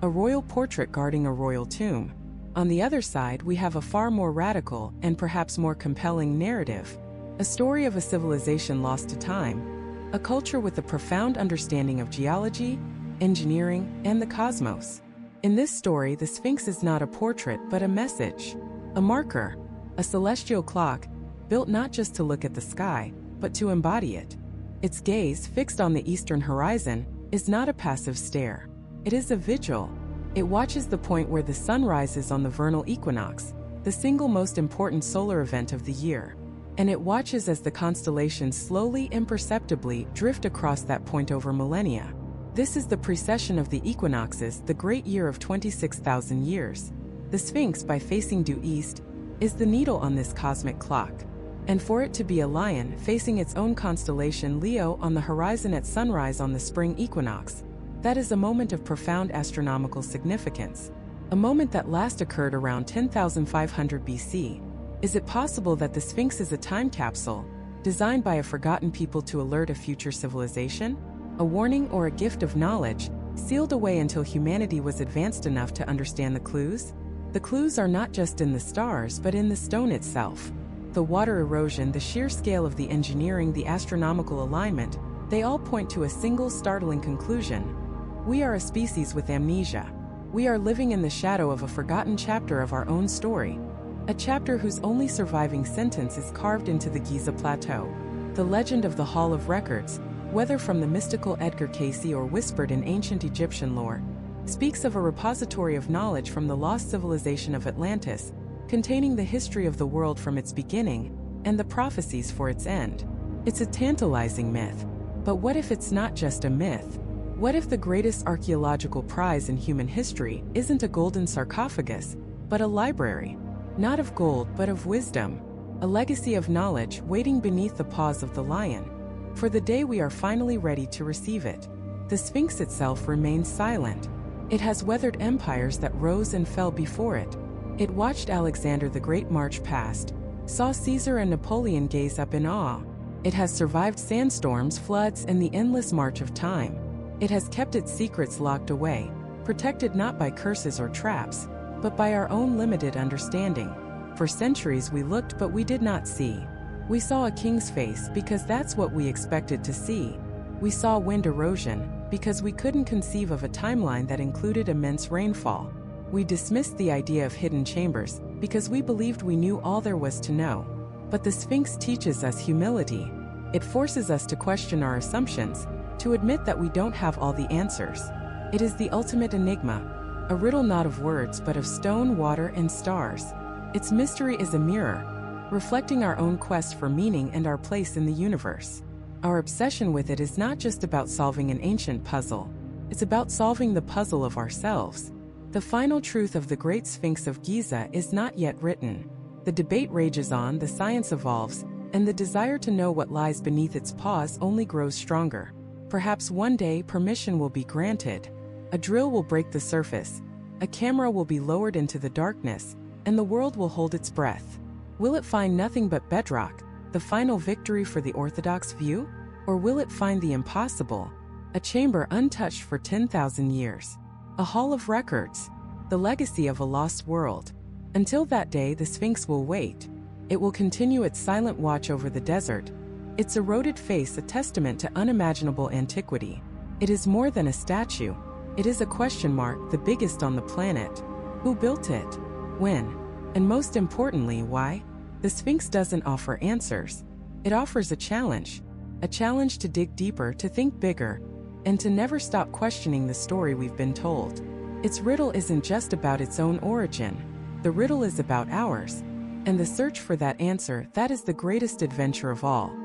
a royal portrait guarding a royal tomb. On the other side we have a far more radical and perhaps more compelling narrative. A story of a civilization lost to time, a culture with a profound understanding of geology, engineering, and the cosmos. In this story, the Sphinx is not a portrait but a message, a marker, a celestial clock, built not just to look at the sky, but to embody it. Its gaze, fixed on the eastern horizon, is not a passive stare. It is a vigil. It watches the point where the sun rises on the vernal equinox, the single most important solar event of the year. And it watches as the constellations slowly, imperceptibly drift across that point over millennia. This is the precession of the equinoxes, the great year of 26,000 years. The Sphinx, by facing due east, is the needle on this cosmic clock. And for it to be a lion facing its own constellation Leo on the horizon at sunrise on the spring equinox, that is a moment of profound astronomical significance. A moment that last occurred around 10,500 BC. Is it possible that the Sphinx is a time capsule, designed by a forgotten people to alert a future civilization? A warning or a gift of knowledge, sealed away until humanity was advanced enough to understand the clues? The clues are not just in the stars but in the stone itself. The water erosion, the sheer scale of the engineering, the astronomical alignment, they all point to a single startling conclusion. We are a species with amnesia. We are living in the shadow of a forgotten chapter of our own story. A chapter whose only surviving sentence is carved into the Giza Plateau. The legend of the Hall of Records, whether from the mystical Edgar Cayce or whispered in ancient Egyptian lore, speaks of a repository of knowledge from the lost civilization of Atlantis, containing the history of the world from its beginning, and the prophecies for its end. It's a tantalizing myth. But what if it's not just a myth? What if the greatest archaeological prize in human history isn't a golden sarcophagus, but a library? Not of gold, but of wisdom. A legacy of knowledge waiting beneath the paws of the lion, for the day we are finally ready to receive it. The Sphinx itself remains silent. It has weathered empires that rose and fell before it. It watched Alexander the Great march past, saw Caesar and Napoleon gaze up in awe. It has survived sandstorms, floods, and the endless march of time. It has kept its secrets locked away, protected not by curses or traps, but by our own limited understanding. For centuries we looked but we did not see. We saw a king's face because that's what we expected to see. We saw wind erosion because we couldn't conceive of a timeline that included immense rainfall. We dismissed the idea of hidden chambers because we believed we knew all there was to know. But the Sphinx teaches us humility. It forces us to question our assumptions, to admit that we don't have all the answers. It is the ultimate enigma, a riddle not of words but of stone, water, and stars. Its mystery is a mirror, reflecting our own quest for meaning and our place in the universe. Our obsession with it is not just about solving an ancient puzzle, it's about solving the puzzle of ourselves. The final truth of the Great Sphinx of Giza is not yet written. The debate rages on, the science evolves, and the desire to know what lies beneath its paws only grows stronger. Perhaps one day permission will be granted. A drill will break the surface, a camera will be lowered into the darkness, and the world will hold its breath. Will it find nothing but bedrock, the final victory for the orthodox view? Or will it find the impossible, a chamber untouched for 10,000 years? A hall of records, the legacy of a lost world. Until that day, the Sphinx will wait. It will continue its silent watch over the desert, its eroded face a testament to unimaginable antiquity. It is more than a statue. It is a question mark, the biggest on the planet. Who built it? When? And most importantly, why? The Sphinx doesn't offer answers. It offers a challenge to dig deeper, to think bigger, and to never stop questioning the story we've been told. Its riddle isn't just about its own origin. The riddle is about ours. And the search for that answer, that is the greatest adventure of all.